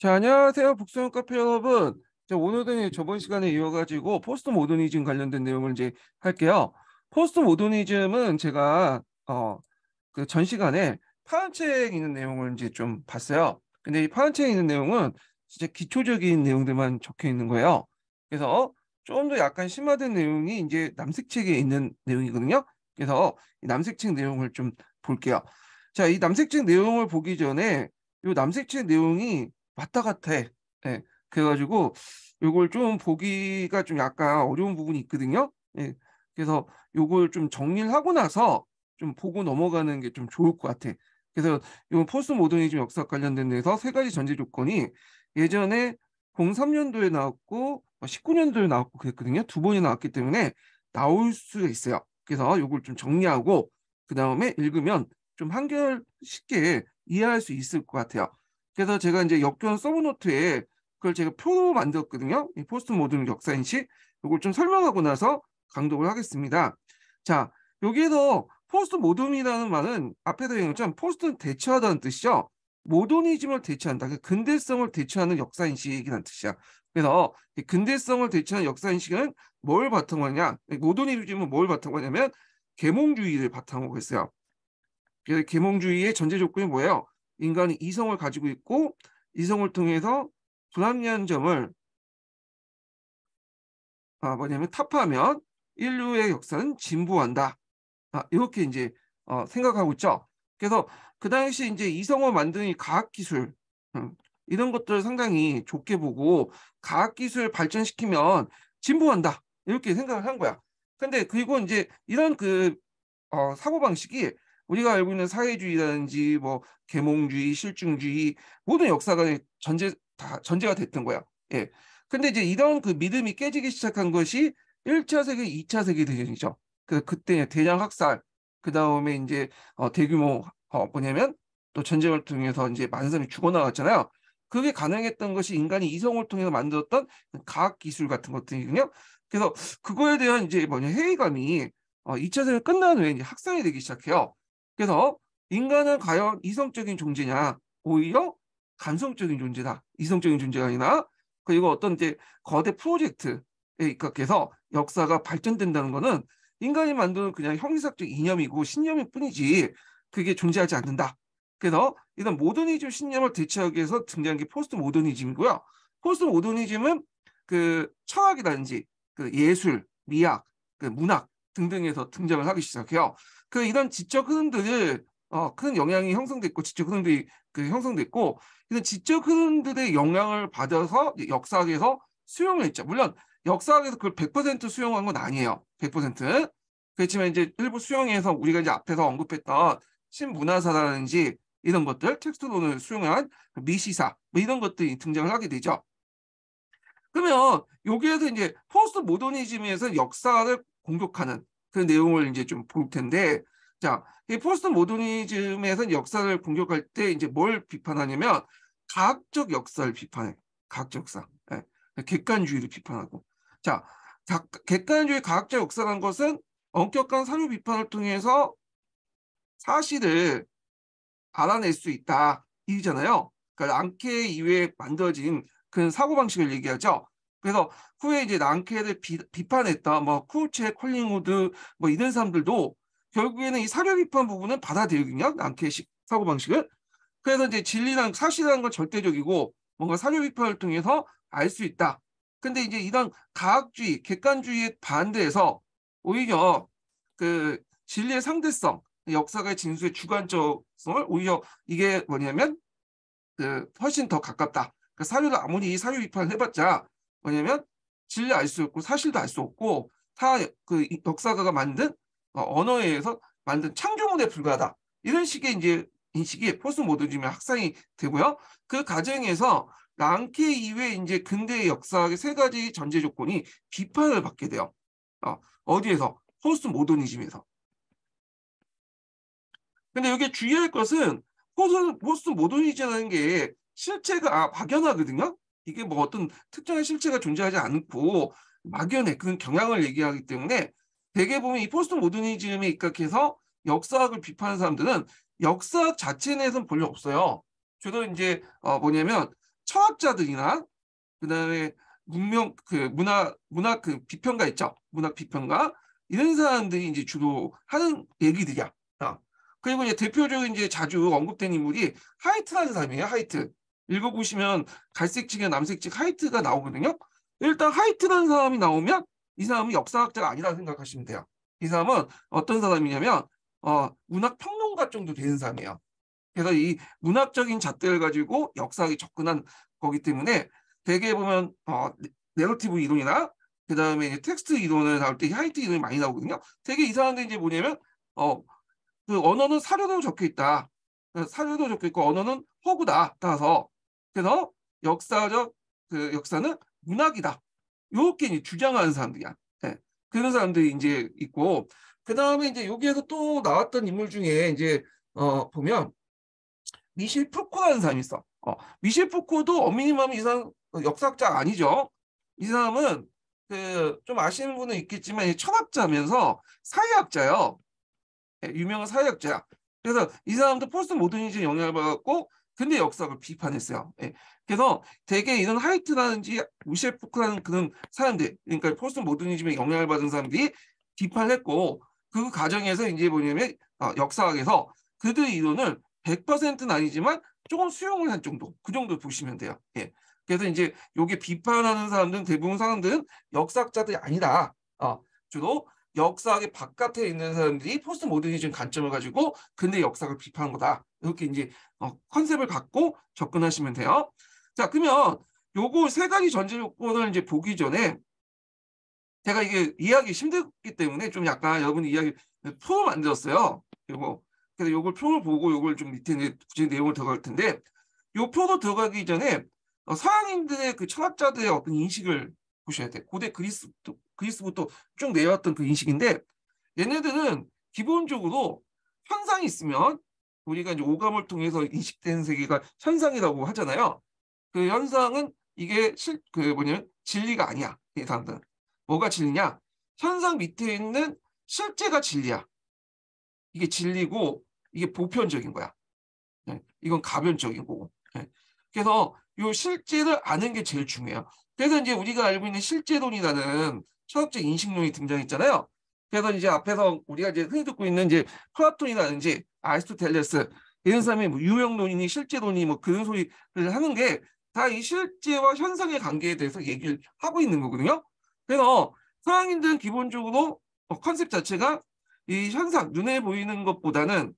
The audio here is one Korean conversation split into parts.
자, 안녕하세요. 북소형 카페 여러분. 자, 오늘은 저번 시간에 이어가지고 포스트 모더니즘 관련된 내용을 이제 할게요. 포스트 모더니즘은 제가 전 시간에 파란 책 있는 내용을 이제 좀 봤어요. 근데 이 파란 책에 있는 내용은 진짜 기초적인 내용들만 적혀 있는 거예요. 그래서 좀 더 약간 심화된 내용이 이제 남색 책에 있는 내용이거든요. 그래서 이 남색 책 내용을 좀 볼게요. 자, 이 남색 책 내용을 보기 전에 이 남색 책 내용이 왔다 갔다 해. 예. 그래가지고 요걸 좀 보기가 좀 약간 어려운 부분이 있거든요. 예. 그래서 요걸 좀 정리를 하고 나서 좀 보고 넘어가는 게 좀 좋을 것 같아. 그래서 요 포스트 모더니즘 역사 관련된 데서 세 가지 전제 조건이 예전에 03년도에 나왔고 19년도에 나왔고 그랬거든요. 두 번이 나왔기 때문에 나올 수가 있어요. 그래서 요걸 좀 정리하고 그 다음에 읽으면 좀 한결 쉽게 이해할 수 있을 것 같아요. 그래서 제가 이제 역견 서브노트에 그걸 제가 표로 만들었거든요. 이 포스트 모던 역사인식 이걸 좀 설명하고 나서 강독을 하겠습니다. 자, 여기에서 포스트 모던이라는 말은 앞에서 얘기한 것처럼 포스트는 대체하다는 뜻이죠. 모더니즘을 대체한다. 근대성을 대체하는 역사인식이라는 뜻이야. 그래서 이 근대성을 대체하는 역사인식은 뭘 바탕으로 하냐? 모더니즘은 뭘 바탕으로 하냐면 계몽주의를 바탕으로 했어요. 그래서 계몽주의의 전제 조건이 뭐예요? 인간이 이성을 가지고 있고 이성을 통해서 불합리한 점을 뭐냐면 타파하면 인류의 역사는 진보한다. 이렇게 이제 생각하고 있죠. 그래서 그 당시 이제 이성을 만드는 이 과학기술 음, 이런 것들을 상당히 좋게 보고 과학기술 발전시키면 진보한다. 이렇게 생각을 한 거야. 근데 그리고 이제 이런 사고방식이 우리가 알고 있는 사회주의라든지 뭐 계몽주의, 실증주의 모든 역사가 다 전제가 됐던 거야. 예. 근데 이제 이런 그 믿음이 깨지기 시작한 것이 1차 세계, 2차 세계 대전이죠. 그때 대량 학살, 그 다음에 이제 대규모 뭐냐면 또 전쟁을 통해서 이제 많은 사람이 죽어나갔잖아요. 그게 가능했던 것이 인간이 이성을 통해서 만들었던 과학 기술 같은 것들이거든요. 그래서 그거에 대한 이제 뭐냐 회의감이 2차 세계 끝난 후에 이제 확산이 되기 시작해요. 그래서 인간은 과연 이성적인 존재냐, 오히려 감성적인 존재다. 이성적인 존재가 아니라 그리고 어떤 이제 거대 프로젝트에 입각해서 역사가 발전된다는 거는 인간이 만드는 그냥 형이삭적 이념이고 신념일 뿐이지 그게 존재하지 않는다. 그래서 이런 모더니즘 신념을 대체하기 위해서 등장한 게 포스트 모더니즘이고요. 포스트 모더니즘은 그 철학이라든지 그 예술, 미학, 그 문학 등등에서 등장을 하기 시작해요. 이런 지적 흐름들을 큰 영향이 형성됐고 지적 흐름들이 형성됐고 이런 지적 흐름들의 영향을 받아서 역사학에서 수용을 했죠. 물론 역사학에서 그걸 100% 수용한 건 아니에요. 100%. 그렇지만 이제 일부 수용해서 우리가 이제 앞에서 언급했던 신문화사라든지 이런 것들, 텍스트론을 수용한 미시사 뭐 이런 것들이 등장을 하게 되죠. 그러면 여기에서 이제 포스트 모더니즘에서 역사를 공격하는 그 내용을 이제 좀 볼 텐데, 자, 이 포스트 모더니즘에서 역사를 공격할 때 이제 뭘 비판하냐면 과학적 역사를 비판해. 과학적 역사. 예. 객관주의를 비판하고. 자, 객관주의 과학적 역사라는 것은 엄격한 사료 비판을 통해서 사실을 알아낼 수 있다. 이잖아요. 그러니까 랑케 이후에 만들어진 그런 사고방식을 얘기하죠. 그래서 후에 이제 랑케를 비판했던 뭐 쿠체, 콜링우드 뭐 이런 사람들도 결국에는 이 사료 비판 부분은 받아들이거든요. 랑케식 사고방식을. 그래서 이제 진리란 사실이라는 건 절대적이고 뭔가 사료 비판을 통해서 알 수 있다. 근데 이제 이런 과학주의, 객관주의에 반대해서 오히려 진리의 상대성, 역사의 진수의 주관적성을 오히려 이게 뭐냐면 훨씬 더 가깝다. 사료를 아무리 사료 비판을 해봤자 뭐냐면 진리 알 수 없고 사실도 알 수 없고 다 역사가가 만든 언어에 의해서 만든 창조물에 불과하다. 이런 식의 이제 인식이 포스트 모더니즘의 확산이 되고요. 그 과정에서 랑케 이후에 이제 근대의 역사학의 세 가지 전제 조건이 비판을 받게 돼요. 어디에서? 포스트 모더니즘에서. 근데 여기 주의할 것은 포스트 모더니즘이라는 게 실체가 막연하거든요. 이게 뭐 어떤 특정한 실체가 존재하지 않고 막연해 그런 경향을 얘기하기 때문에 대개 보면 이 포스트 모더니즘에 입각해서 역사학을 비판하는 사람들은 역사학 자체 내에서는 별로 없어요. 주로 이제 뭐냐면 철학자들이나 그다음에 문학 그 비평가 있죠. 문학 비평가 이런 사람들이 이제 주로 하는 얘기들이야. 그리고 이제 대표적인 이제 자주 언급된 인물이 하이트라는 사람이에요. 하이트. 읽어보시면 갈색칙이나 남색칙 하이트가 나오거든요. 일단 하이트라는 사람이 나오면 이 사람은 역사학자가 아니라고 생각하시면 돼요. 이 사람은 어떤 사람이냐면 문학 평론가 정도 되는 사람이에요. 그래서 이 문학적인 잣대를 가지고 역사학에 접근한 거기 때문에 대개 보면 내러티브 이론이나 그다음에 텍스트 이론을 나올 때 하이트 이론이 많이 나오거든요. 되게 이 사람들이 이제 뭐냐면 그 언어는 사료도 적혀 있다. 사료도 적혀 있고 언어는 허구다. 따라서 그래서 역사는 문학이다. 이렇게 이제 주장하는 사람들이야. 네. 그런 사람들이 이제 있고 그 다음에 이제 여기에서 또 나왔던 인물 중에 이제 보면 미셸 푸코라는 사람이 있어. 미셸 푸코도 엄밀히만 이 사람 역사학자가 아니죠. 이 사람은 그 좀 아시는 분은 있겠지만 철학자면서 사회학자예요. 유명한 사회학자야. 그래서 이 사람도 포스트 모더니즘 영향을 받았고 근대 역사학을 비판했어요. 그래서 대개 이런 하이트라든지 미셸 푸코라는 그런 사람들, 그러니까 포스트 모더니즘에 영향을 받은 사람들이 비판을 했고 그 과정에서 이제 뭐냐면 역사학에서 그들 이론을 100%는 아니지만 조금 수용을 한 정도, 그 정도 보시면 돼요. 그래서 이제 요게 비판하는 사람들은 대부분 사람들은 역사학자들이 아니다. 주로 역사학의 바깥에 있는 사람들이 포스트 모더니즘 관점을 가지고 근대 역사를 비판한 거다. 이렇게 이제 컨셉을 갖고 접근하시면 돼요. 자, 그러면 요거 세 가지 전제 요건을 이제 보기 전에 제가 이게 이해하기 힘들기 때문에 좀 약간 여러분이 이야기 표를 만들었어요. 그래서 요걸 표를 보고 요걸 좀 밑에 구체적인 내용을 들어갈 텐데 요 표로 들어가기 전에 서양인들의 그 철학자들의 어떤 인식을 보셔야 돼. 고대 그리스부터 쭉 내려왔던 그 인식인데 얘네들은 기본적으로 현상이 있으면 우리가 이제 오감을 통해서 인식되는 세계가 현상이라고 하잖아요. 그 현상은 이게 진리가 아니야. 이 사람들은. 뭐가 진리냐? 현상 밑에 있는 실제가 진리야. 이게 진리고 이게 보편적인 거야. 이건 가변적인 거고. 그래서 이 실제를 아는 게 제일 중요해요. 그래서 이제 우리가 알고 있는 실제론이라는 철학적 인식론이 등장했잖아요. 그래서 이제 앞에서 우리가 이제 흔히 듣고 있는 이제 플라톤이라든지 아리스토텔레스 이런 사람이 뭐 유형론이니 실제론이 뭐 그런 소리를 하는 게 다 이 실제와 현상의 관계에 대해서 얘기를 하고 있는 거거든요. 그래서 서양인들은 기본적으로 컨셉 자체가 이 현상, 눈에 보이는 것보다는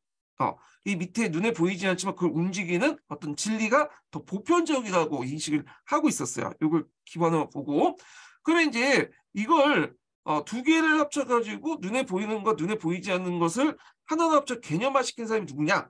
이 밑에 눈에 보이지 않지만 그걸 움직이는 어떤 진리가 더 보편적이라고 인식을 하고 있었어요. 이걸 기반으로 보고. 그러면 이제 이걸 두 개를 합쳐가지고 눈에 보이는 것, 눈에 보이지 않는 것을 하나로 합쳐 개념화시킨 사람이 누구냐?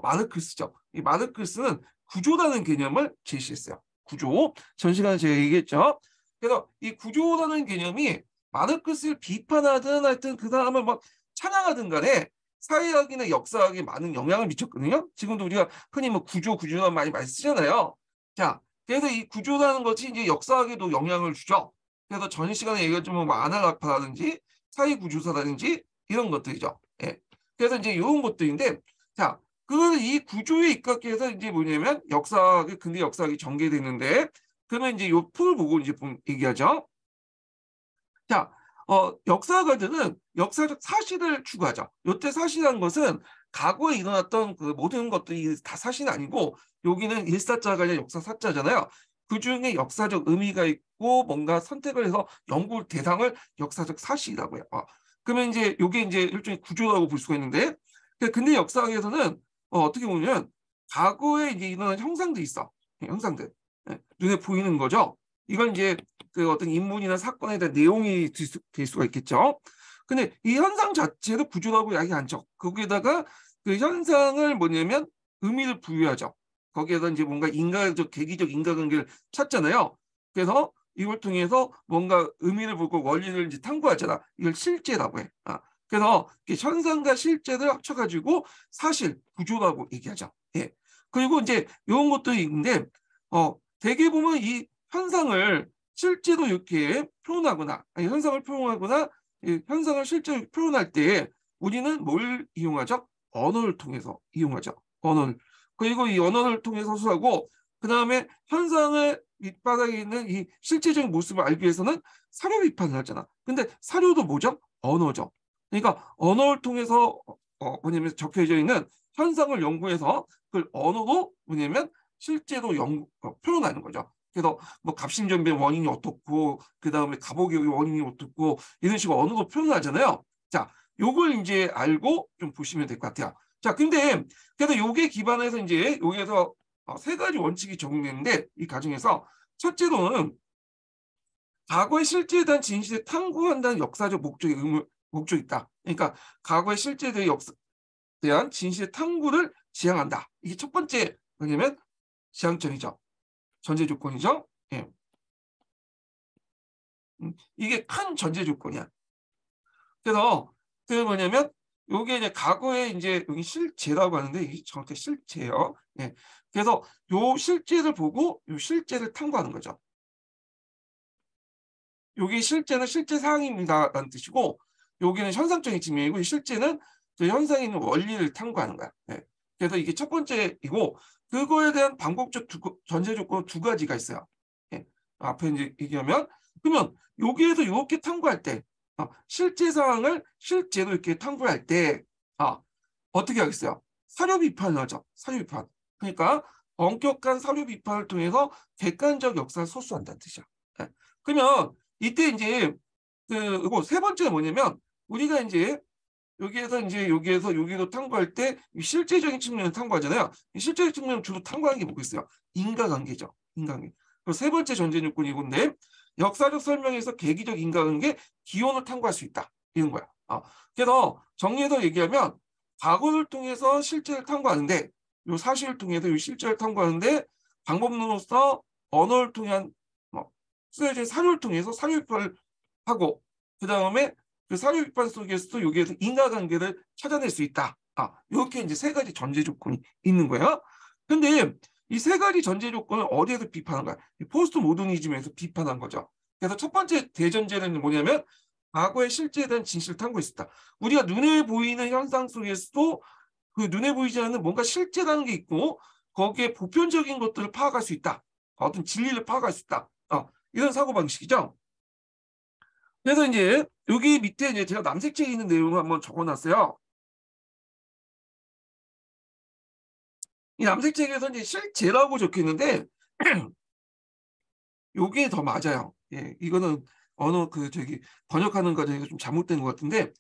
마르크스죠. 이 마르크스는 구조라는 개념을 제시했어요. 구조. 전 시간에 제가 얘기했죠. 그래서 이 구조라는 개념이 마르크스를 비판하든 하여튼 그 사람을 막 찬양하든 간에 사회학이나 역사학에 많은 영향을 미쳤거든요. 지금도 우리가 흔히 뭐 구조라는 많이 쓰잖아요. 자, 그래서 이 구조라는 것이 이제 역사학에도 영향을 주죠. 그래서 전 시간에 얘기했던 뭐 아날라파라든지 사회구조사라든지 이런 것들이죠. 그래서 이제 이런 것들인데, 자, 이 구조에 입각해서 이제 뭐냐면 근대 역사학이 전개되는데, 그러면 이제 요 풀을 보고 이제 얘기하죠. 자, 역사가들은 역사적 사실을 추구하죠. 이때 사실이라는 것은 과거에 일어났던 그 모든 것들이 다 사실이 아니고 여기는 일사자가 아니라 역사사자잖아요. 그 중에 역사적 의미가 있고 뭔가 선택을 해서 연구 대상을 역사적 사실이라고 해요. 그러면 이제 이게 이제 일종의 구조라고 볼 수가 있는데, 근데 역사학에서는 어떻게 보면 과거에 이제 일어난 형상들이 있어. 형상들. 눈에 보이는 거죠. 이건 이제 그 어떤 인물이나 사건에 대한 내용이 될 수가 있겠죠. 근데 이 현상 자체를 구조라고 이야기 않죠. 거기에다가 그 현상을 뭐냐면 의미를 부여하죠. 거기에다 이제 뭔가 계기적 인과관계를 찾잖아요. 그래서 이걸 통해서 뭔가 의미를 보고 원리를 이제 탐구하잖아. 이걸 실제라고 해. 그래서 현상과 실제를 합쳐가지고 사실 구조라고 얘기하죠. 그리고 이제 이런 것도 있는데, 대개 보면 이 현상을 실제로 이렇게 표현하거나, 현상을 표현하거나, 현상을 실제로 표현할 때 우리는 뭘 이용하죠? 언어를 통해서 이용하죠. 언어를. 그리고 이 언어를 통해서 수하고 그다음에 현상을 밑바닥에 있는 이 실제적인 모습을 알기 위해서는 사료 비판을 하잖아. 근데 사료도 뭐죠? 언어죠. 그러니까 언어를 통해서 뭐냐면 적혀져 있는 현상을 연구해서 그걸 언어로 뭐냐면 실제로 표현하는 거죠. 그래서 뭐 갑신전배 원인이 어떻고 그다음에 갑오기의 원인이 어떻고 이런 식으로 언어로 표현하잖아요. 자, 요걸 이제 알고 좀 보시면 될 것 같아요. 자, 근데 그래서 요게 기반해서 이제 여기에서 세 가지 원칙이 적용되는데 이 과정에서 첫째로는 과거의 실제에 대한 진실을 탐구한다는 역사적 목적이 있다. 그러니까 과거의 실제에 대한 진실의 탐구를 지향한다. 이게 첫 번째 뭐냐면 지향점이죠. 전제 조건이죠. 예. 이게 큰 전제 조건이야. 그래서 그 뭐냐면 요게 이제 과거에 이제 여기 실제라고 하는데 이게 정확히 실제예요. 예. 그래서 요 실제를 보고 요 실제를 탐구하는 거죠. 여기 실제는 실제 사항입니다라는 뜻이고 여기는 현상적인 증명이고 실제는 그 현상에 있는 원리를 탐구하는 거야. 네. 그래서 이게 첫 번째이고 그거에 대한 반복적 전제 조건 두 가지가 있어요. 네. 앞에 이제 얘기하면 그러면 여기에서 이렇게 탐구할 때 실제 사항을 실제로 이렇게 탐구할 때 어떻게 하겠어요? 사료 비판을 하죠. 사료 비판. 그러니까 엄격한 사료 비판을 통해서 객관적 역사를 소수한다는 뜻이야. 네. 그러면 이때 이제 이거 세 번째는 뭐냐면 우리가 이제 여기에서 여기로 탐구할 때 실제적인 측면을 탐구하잖아요. 이 실제적인 측면을 주로 탐구하는 게 뭐겠어요? 인과관계죠. 인과관계. 세 번째 전제 조건이 이건데 역사적 설명에서 계기적 인과관계 기원을 탐구할 수 있다. 이런 거야. 그래서 정리해서 얘기하면 과거를 통해서 실제를 탐구하는데 이 사실을 통해서 이 실제를 탐구하는데 방법론으로서 언어를 통한 쓰여진 사료를 통해서 사료 비판을 하고 그 다음에 그 사료 비판 속에서도 여기에서 인과관계를 찾아낼 수 있다. 이렇게 이제 세 가지 전제 조건이 있는 거예요. 근데 이 세 가지 전제 조건을 어디에서 비판한 거야? 포스트 모더니즘에서 비판한 거죠. 그래서 첫 번째 대전제는 뭐냐면 과거의 실제에 대한 진실을 탐구할 수 있다. 우리가 눈에 보이는 현상 속에서도 그 눈에 보이지 않는 뭔가 실제라는 게 있고 거기에 보편적인 것들을 파악할 수 있다. 어떤 진리를 파악할 수 있다. 이런 사고방식이죠. 그래서 이제 여기 밑에 이제 제가 남색책에 있는 내용을 한번 적어놨어요. 이 남색책에서 이제 실제라고 적혀 있는데 요게 더 맞아요. 예, 이거는 언어 번역하는 과정에서 좀 잘못된 것 같은데,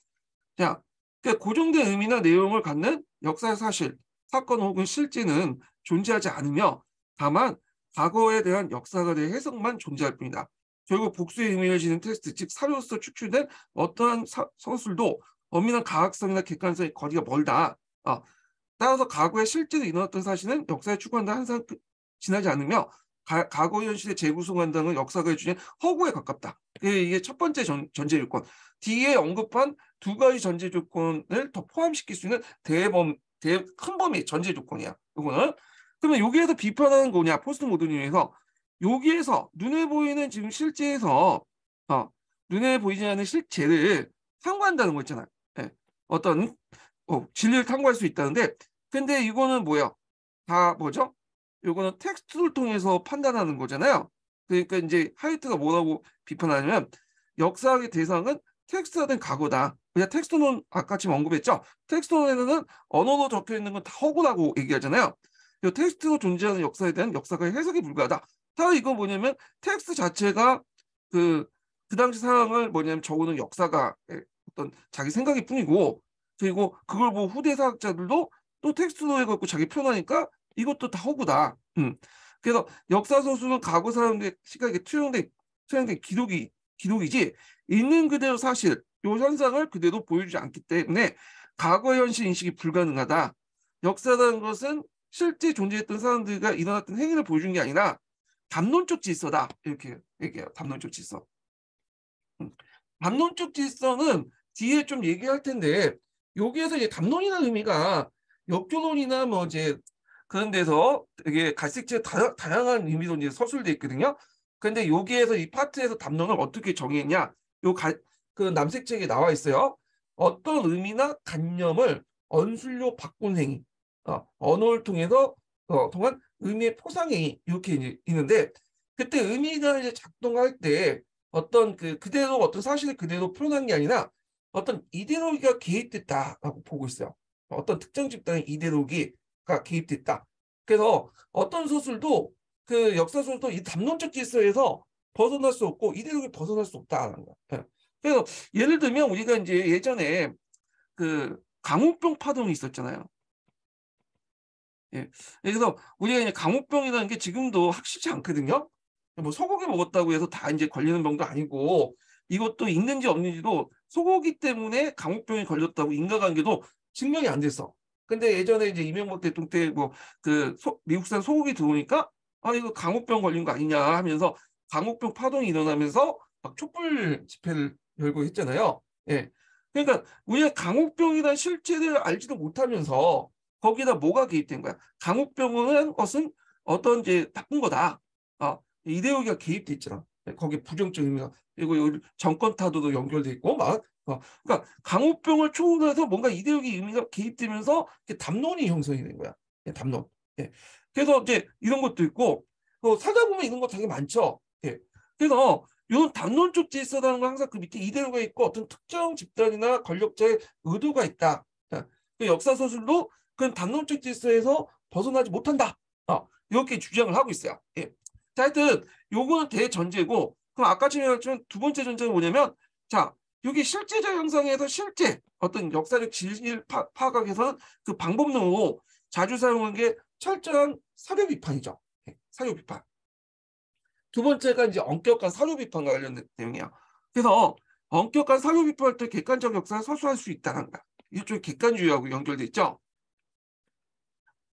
자, 그러니까 고정된 의미나 내용을 갖는 역사 사실, 사건 혹은 실제는 존재하지 않으며 다만 과거에 대한 역사가 대한 해석만 존재할 뿐이다. 결국 복수의 의미를 지닌 텍스트, 즉 사료로서 추출된 어떠한 서술도 엄밀한 가학성이나 객관성의 거리가 멀다. 따라서 과거에 실제로 일어났던 사실은 역사에 추구한다 항상 지나지 않으며 과거 현실에 재구성한다는 역사가 해주는 허구에 가깝다. 이게 첫 번째 전제 조건. 뒤에 언급한 두 가지 전제 조건을 더 포함시킬 수 있는 큰 범위 전제 조건이야. 이거는. 그러면 여기에서 비판하는 거냐? 포스트 모더니즘에서 여기에서 눈에 보이는 지금 실제에서 눈에 보이지 않는 실체를 탐구한다는 거 있잖아요. 네. 어떤 진리를 탐구할 수 있다는데 근데 이거는 뭐야? 다 뭐죠? 이거는 텍스트를 통해서 판단하는 거잖아요. 그러니까 이제 하이트가 뭐라고 비판하냐면 역사학의 대상은 텍스트화된 과거다. 그냥 텍스트는 아까 지금 언급했죠. 텍스트에는 언어로 적혀 있는 건 다 허구라고 얘기하잖아요. 텍스트로 존재하는 역사에 대한 역사가 해석이 불가하다. 다 이건 뭐냐면 텍스트 자체가 그 당시 상황을 뭐냐면 적어놓은 역사가 어떤 자기 생각일 뿐이고 그리고 그걸 보고 후대 사학자들도 또 텍스트로 해갖고 자기 표현하니까 이것도 다 허구다. 그래서 역사 소수는 과거 사람들의 시각에 투영된 기록이지 있는 그대로 사실 요 현상을 그대로 보여주지 않기 때문에 과거 현실 인식이 불가능하다. 역사라는 것은 실제 존재했던 사람들과 일어났던 행위를 보여준 게 아니라 담론적 질서다. 이렇게 얘기해요. 담론적 질서. 담론적 질서는 뒤에 좀 얘기할 텐데 여기에서 이제 담론이라는 의미가 역조론이나 뭐 이제 그런 데서 되게 갈색체 다양한 의미로 이제 서술돼 있거든요. 근데 여기에서 이 파트에서 담론을 어떻게 정의했냐? 그 남색책에 나와 있어요. 어떤 의미나 관념을 언술로 바꾼 행위, 언어를 통해서 동안 의미의 포상이 이렇게 이제 있는데, 그때 의미가 이제 작동할 때 어떤 그대로 어떤 사실을 그대로 표현한 게 아니라 어떤 이데올로기가 개입됐다라고 보고 있어요. 어떤 특정 집단의 이데올로기가 개입됐다. 그래서 어떤 소설도 그 역사 소설도 이 담론적 질서에서 벗어날 수 없고 이데올로기 벗어날 수 없다라는 거야. 예. 그래서 예를 들면 우리가 이제 예전에 그 강우병 파동이 있었잖아요. 예. 그래서 우리가 이제 강우병이라는 게 지금도 확실치 않거든요. 뭐 소고기 먹었다고 해서 다 이제 걸리는 병도 아니고, 이것도 있는지 없는지도 소고기 때문에 강우병이 걸렸다고 인과관계도 증명이 안 됐어. 근데 예전에 이제 이명박 대통령 때 뭐 미국산 소고기 들어오니까 아 이거 강우병 걸린 거 아니냐 하면서 강우병 파동이 일어나면서 막 촛불 집회를 열고 했잖아요. 예. 그러니까 우리가 강우병이라는 실체를 알지도 못하면서 거기다 뭐가 개입된 거야? 강우병은 것은 어떤 이제 나쁜 거다. 이데올로기가 개입돼 있잖아. 거기에 부정적 의미가, 그리고 여기 정권 타도도 연결돼 있고 막. 그러니까 강우병을 초월해서 뭔가 이데올로기 의미가 개입되면서 담론이 형성이 된 거야. 담론. 예. 그래서 이제 이런 것도 있고, 살다 보면 이런 거 되게 많죠. 예. 그래서 이런 담론적 질서라는 건 항상 그 밑에 이데올로기가 있고 어떤 특정 집단이나 권력자의 의도가 있다. 그 역사 소설도 그런 담론적 질서에서 벗어나지 못한다. 이렇게 주장을 하고 있어요. 예. 자, 하여튼 요거는 대전제고, 그럼 아까처럼 말했지만 두 번째 전제는 뭐냐면, 자, 여기 실제적 형상에서 실제 어떤 역사적 진실 파악에서는 그 방법론으로 자주 사용한 게 철저한 사료 비판이죠. 예, 사료 비판. 두 번째가 이제 엄격한 사료 비판과 관련된 내용이야. 그래서 엄격한 사료 비판할 때 객관적 역사를 서술할 수 있다는 거야. 이쪽 객관주의하고 연결돼 있죠.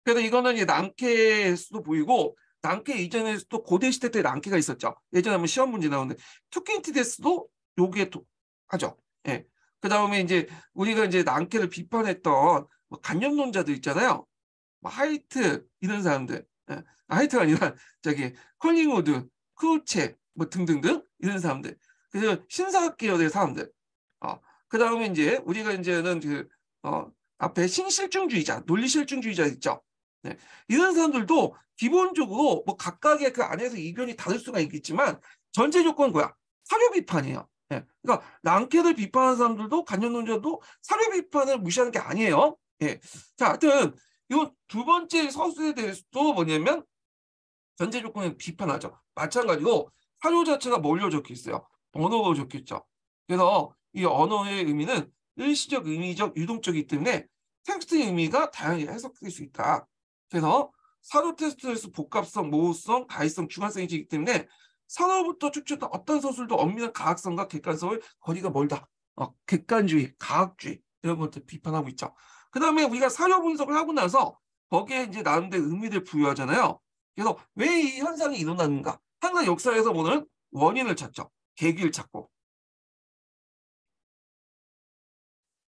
그래서 이거는 이제 랑케에서도 보이고, 랑케 이전에서도 고대 시대 때 랑케가 있었죠. 예전에 한번 시험 문제 나오는데 투킨티데스도 요게 하죠. 예. 그 다음에 이제 우리가 이제 랑케를 비판했던 뭐 간념론자들 있잖아요. 뭐 하이트 이런 사람들. 예. 하이트가 아니라 저기 컬링우드, 크루체 뭐 등등등 이런 사람들. 그래서 신사학 계열의 사람들. 그 다음에 이제 우리가 이제는 앞에 신실증주의자, 논리실증주의자 있죠. 네. 이런 사람들도 기본적으로 뭐 각각의 그 안에서 이견이 다를 수가 있겠지만 전제 조건은 뭐야? 사료 비판이에요. 네. 그러니까 랑케를 비판하는 사람들도 간념론자도 사료 비판을 무시하는 게 아니에요. 예. 자, 하여튼 이 두 번째 서술에 대해서도 뭐냐면 전제 조건은 비판하죠. 마찬가지로 사료 자체가 뭘로 적혀 있어요? 언어로 적혀 있죠. 그래서 이 언어의 의미는 일시적, 의미적, 유동적이기 때문에 텍스트의 의미가 다양하게 해석될 수 있다. 그래서 사료 테스트에서 복합성, 모호성, 다의성, 주관성이 있기 때문에 산어부터 추측한 어떤 서술도 엄밀한 가학성과 객관성을 거리가 멀다. 객관주의, 가학주의 이런 것들 비판하고 있죠. 그 다음에 우리가 사료 분석을 하고 나서 거기에 이제 나름대로 의미를 부여하잖아요. 그래서 왜 이 현상이 일어나는가? 항상 역사에서 보는 원인을 찾죠. 계기를 찾고.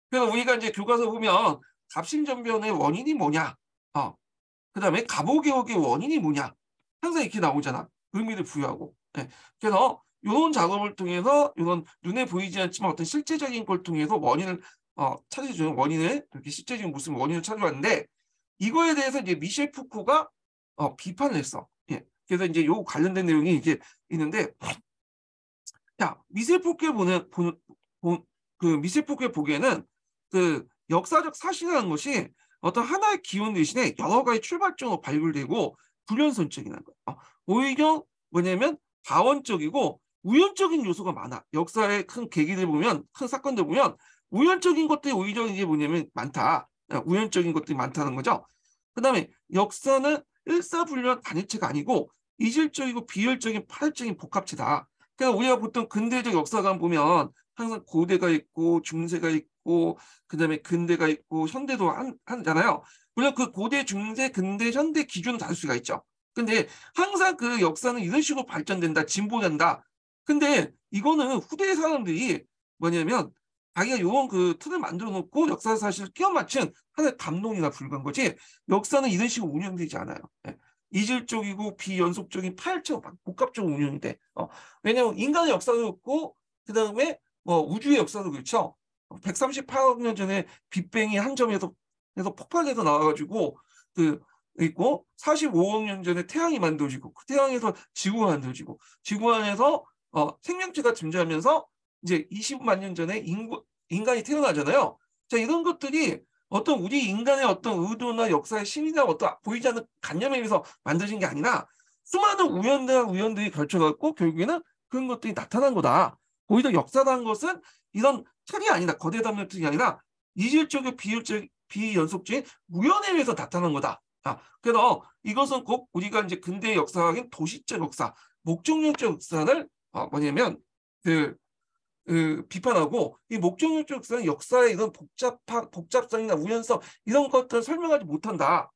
그래서 우리가 이제 교과서 보면 갑신전변의 원인이 뭐냐? 그다음에 갑오개혁의 원인이 뭐냐? 항상 이렇게 나오잖아. 의미를 부여하고. 네. 그래서 이런 작업을 통해서 이런 눈에 보이지 않지만 어떤 실제적인 걸 통해서 원인을 찾아주는 원인을 이렇게 실제적인 무슨 원인을 찾아왔는데 이거에 대해서 이제 미셸 푸코가 비판을 했어. 예. 그래서 이제 요 관련된 내용이 이제 있는데, 야, 미셸 푸코의 그 미셸 푸코의 보기에는 그 역사적 사실이라는 것이 어떤 하나의 기원 대신에 여러 가지 출발점으로 발굴되고 불연선적이라는 거야. 오히려 뭐냐면 다원적이고 우연적인 요소가 많아. 역사의 큰 계기들 보면, 큰 사건들 보면 우연적인 것들이 오히려 이제 뭐냐면 많다. 우연적인 것들이 많다는 거죠. 그다음에 역사는 일사불란 단일체가 아니고 이질적이고 비일적인 파일적인 복합체다. 그러니까 우리가 보통 근대적 역사관 보면 항상 고대가 있고 중세가 있고 그다음에 근대가 있고 현대도 하잖아요. 물론 그 고대, 중세, 근대, 현대 기준은 다를 수가 있죠. 근데 항상 그 역사는 이런 식으로 발전된다, 진보된다. 근데 이거는 후대 사람들이 뭐냐면 자기가 요런 그 틀을 만들어 놓고 역사 사실을 끼워 맞춘 하나의 담론이나 불과한 거지, 역사는 이런 식으로 운영되지 않아요. 예. 이질적이고 비연속적인 파일처럼 복합적으로 운영이 돼. 왜냐하면 인간의 역사도 그렇고 그다음에 뭐 우주의 역사도 그렇죠. 138억 년 전에 빅뱅이 한 점에서 폭발해서 나와가지고 그 있고 45억 년 전에 태양이 만들어지고 그 태양에서 지구가 만들어지고 지구 안에서 생명체가 존재하면서 이제 20만 년 전에 인간이 태어나잖아요. 자, 이런 것들이 어떤 우리 인간의 어떤 의도나 역사의 신이나 어떤 보이지 않는 관념에 의해서 만들어진 게 아니라 수많은 우연들이 걸쳐갖고 결국에는 그런 것들이 나타난 거다. 오히려 역사라는 것은 이런 틀이 아니다. 거대 담론 틀이 아니라 이질적이고 비연속적인 우연에 의해서 나타난 거다. 그래서 이것은 꼭 우리가 이제 근대의 역사학인 도시적 역사, 목적론적 역사를 뭐냐면 비판하고 이 목적론적 역사는 역사의 이런 복잡성이나 우연성 이런 것들을 설명하지 못한다.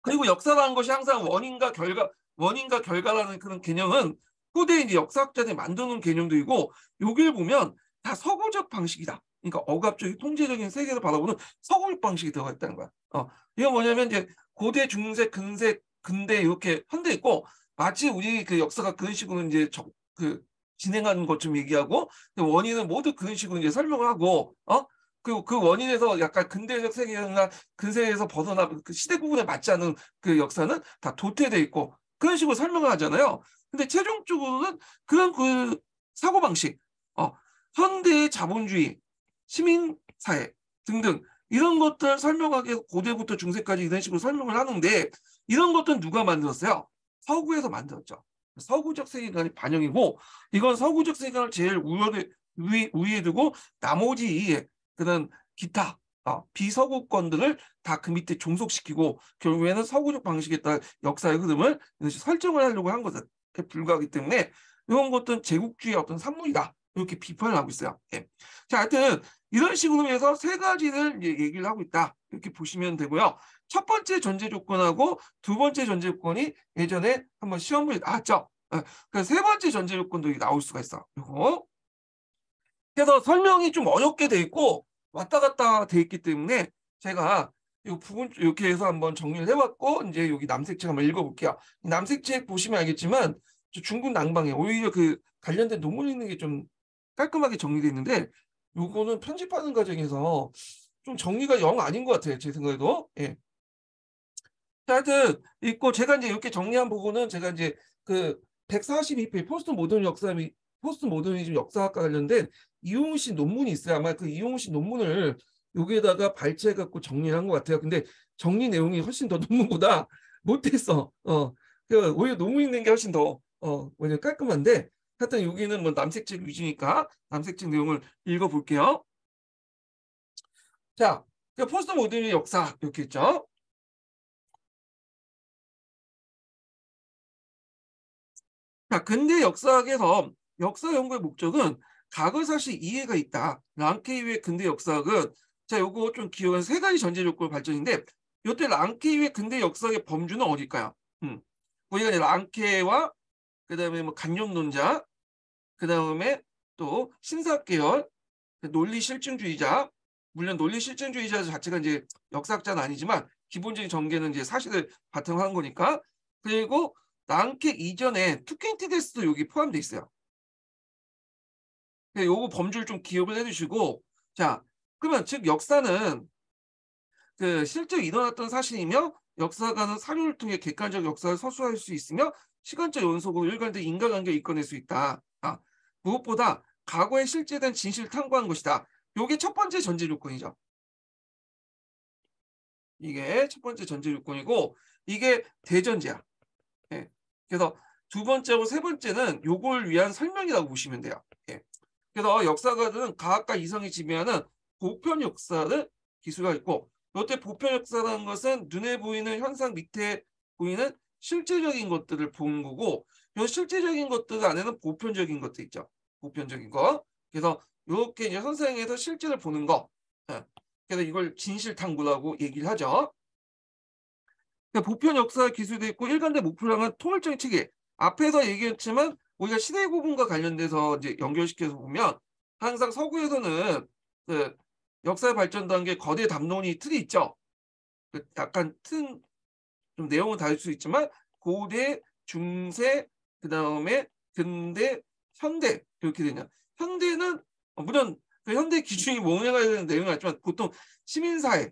그리고 역사라는 것이 항상 원인과 결과라는 그런 개념은 후대 이제 역사학자들이 만드는 개념들이고 여기를 보면 다 서구적 방식이다. 그러니까 억압적인 통제적인 세계를 바라보는 서구적 방식이 들어가 있다는 거야. 이건 뭐냐면 이제 고대, 중세, 근대 이렇게 현대 있고 마치 우리 그 역사가 그런 식으로 이제 진행하는 것좀 얘기하고 원인은 모두 그런 식으로 이제 설명을 하고 그리고 그 원인에서 약간 근대적 세계나 근세에서 벗어나 그 시대 구분에 맞지 않는 그 역사는 다 도태돼 있고 그런 식으로 설명을 하잖아요. 근데 최종적으로는 그런 그 사고방식, 현대의 자본주의, 시민사회 등등 이런 것들 설명하기 위해서 고대부터 중세까지 이런 식으로 설명을 하는데 이런 것들은 누가 만들었어요? 서구에서 만들었죠. 서구적 세계관이 반영이고 이건 서구적 세계관을 제일 우위에 두고 나머지 그런 기타 비서구권들을 다 그 밑에 종속시키고 결국에는 서구적 방식에 따라 역사의 흐름을 설정을 하려고 한 것에 불과하기 때문에 이런 것들은 제국주의의 어떤 산물이다. 이렇게 비판을 하고 있어요. 예. 자, 하여튼 이런 식으로 해서 세 가지를 이제 얘기를 하고 있다. 이렇게 보시면 되고요. 첫 번째 전제 조건하고 두 번째 전제 조건이 예전에 한번 시험문에 나왔죠. 그래서 세 번째 전제 조건도 나올 수가 있어. 이거. 그래서 설명이 좀 어렵게 돼 있고 왔다 갔다 돼 있기 때문에 제가 이 부분 이렇게 해서 한번 정리를 해왔고 이제 여기 남색책 한번 읽어볼게요. 남색책 보시면 알겠지만 중국 난방에 오히려 그 관련된 논문 있는 게 좀 깔끔하게 정리되어 있는데 요거는 편집하는 과정에서 좀 정리가 영 아닌 것 같아요. 제 생각에도. 예. 하여튼 있고 제가 이제 이렇게 정리한 부분은 제가 이제 그 142페이지 포스트 모더니즘 역사학과 관련된 이용우 씨 논문이 있어요. 아마 그 이용우 씨 논문을 여기에다가 발췌해 갖고 정리를 한 것 같아요. 근데 정리 내용이 훨씬 더 논문보다 못했어. 오히려 논문 있는 게 훨씬 더 뭐냐 깔끔한데 하여튼 여기는 뭐 남색책 위주니까 남색책 내용을 읽어볼게요. 자, 포스트 모더니즘 역사 이렇게 있죠. 자, 근대 역사학에서 역사 연구의 목적은 과거 사실 이해가 있다. 랑케이의 근대 역사학은 자, 요거 좀 기억한 세 가지 전제 조건 발전인데 요때 랑케이의 근대 역사학의 범주는 어딜까요? 우리가 이제 랑케와 그다음에 뭐 간념론자, 그다음에 또 신사계열, 논리 실증주의자, 물론 논리 실증주의자 자체가 이제 역사학자는 아니지만 기본적인 전개는 이제 사실을 바탕으로 한 거니까 그리고 랑케 이전에 투켄티데스도 여기 포함되어 있어요. 요거 범주를 좀 기억을 해주시고 자 그러면 즉 역사는 그 실제 일어났던 사실이며 역사가는 사료를 통해 객관적 역사를 서술할 수 있으며 시간적 연속으로 일관된 인과관계를 이끌어낼 수 있다. 무엇보다 과거에 실제된 진실을 탐구한 것이다. 요게 첫 번째 전제 조건이죠. 이게 첫 번째 전제 조건이고 이게 대전제야. 예. 그래서 두 번째하고 세 번째는 요걸 위한 설명이라고 보시면 돼요. 예. 그래서 역사가들은 과학과 이성이 지배하는 보편 역사를 기술가 있고 이때 보편 역사라는 것은 눈에 보이는 현상 밑에 보이는 실제적인 것들을 보는 거고 이 실제적인 것들 안에는 보편적인 것도 있죠. 보편적인 거. 그래서 이렇게 이제 현상에서 실제를 보는 거. 예. 그래서 이걸 진실탐구라고 얘기를 하죠. 보편 역사 기술도 있고 일관된 목표를 향한 통일적인 체계. 앞에서 얘기했지만 우리가 시대 구분과 관련돼서 이제 연결시켜서 보면 항상 서구에서는 그 역사의 발전 단계 거대 담론이 틀이 있죠. 약간 좀 내용은 다를 수 있지만 고대, 중세, 그 다음에 근대, 현대 이렇게 되냐. 현대는 물론 그 현대 기준이 뭐냐가 되는 내용이 있지만 보통 시민사회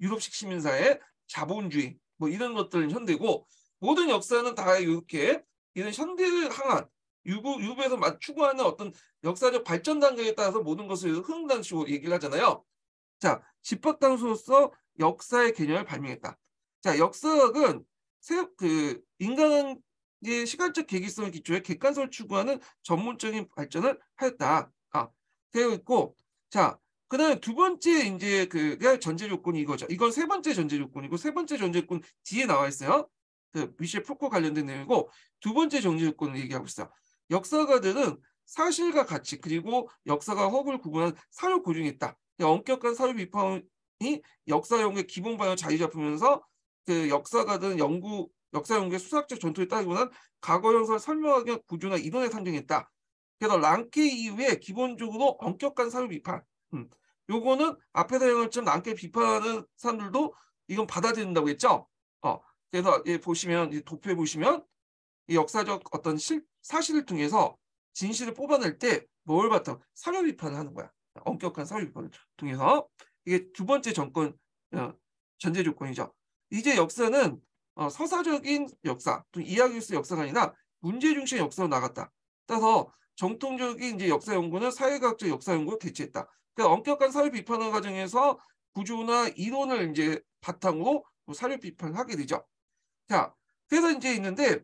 유럽식 시민사회, 자본주의 뭐 이런 것들은 현대고 모든 역사는 다 이렇게 이런 현대를 향한 유럽에서 추구하는 어떤 역사적 발전 단계에 따라서 모든 것을 흐름단식으로 얘기를 하잖아요. 자, 집합당수로서 역사의 개념을 발명했다. 자, 역사학은 인간의 시간적 계기성을 기초에 객관성을 추구하는 전문적인 발전을 하였다. 되어 있고, 자, 그다음에 두 번째 이제 그게 전제 조건이 이거죠. 이건 세 번째 전제 조건이고 세 번째 전제 조건 뒤에 나와 있어요. 미셸 푸코 관련된 내용이고 두 번째 전제 조건을 얘기하고 있어요. 역사가들은 사실과 가치 그리고 역사가 허구를 구분하는 사료 고증이 있다. 엄격한 사료 비판이 역사 연구의 기본 방향을 자리 잡으면서 역사가들은 역사 연구의 수학적 전통에 따르기보다는 과거 현상을 설명하기 위한 구조나 이론에 상정했다. 그래서 랑케 이후에 기본적으로 엄격한 사료 비판. 요거는 앞에서 얘기한 것처럼 랑케 비판하는 사람들도 이건 받아들인다고 했죠. 그래서 보시면 도표에 보시면 이 역사적 어떤 사실을 통해서 진실을 뽑아낼 때 뭘 바탕 사료 비판을 하는 거야. 엄격한 사료 비판을 통해서 이게 두 번째 전제 조건이죠. 이제 역사는 서사적인 역사, 또 이야기로서 역사가 아니라 문제 중심의 역사로 나갔다. 따라서 정통적인 이제 역사 연구는 사회과학적 역사 연구로 대체했다. 그러니까 엄격한 사회 비판의 과정에서 구조나 이론을 이제 바탕으로 사회 비판을 하게 되죠. 자, 그래서 이제 있는데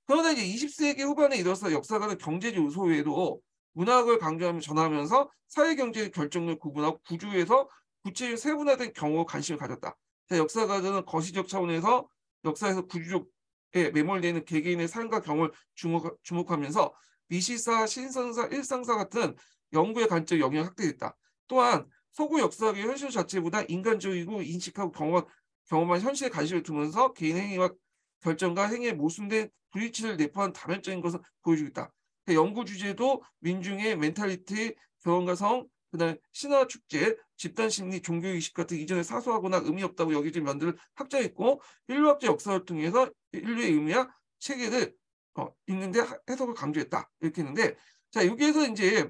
그러나 이제 20세기 후반에 이르러서 역사가는 경제 요소 외에도 문학을 강조하며 전하면서 사회 경제의 결정을 구분하고 구조에서 구체적 세분화된 경우에 관심을 가졌다. 역사가들은 거시적 차원에서 역사에서 구조에 매몰되는 개개인의 삶과 경험을 주목하면서 미시사, 신선사, 일상사 같은 연구의 관점이 영향을 확대했다. 또한 서구 역사학의 현실 자체보다 인간적이고 인식하고 경험한 현실에 관심을 두면서 개인 행위와 결정과 행위에 모순된 불일치를 내포한 다면적인 것을 보여주고 있다. 연구 주제도 민중의 멘탈리티, 경험과 성, 그다음에 신화 축제, 집단 심리, 종교 의식 같은 이전에 사소하거나 의미 없다고 여겨진 면들을 확장했고 인류학적 역사를 통해서 인류의 의미와 체계를 있는데 해석을 강조했다. 이렇게 했는데 자 여기에서 이제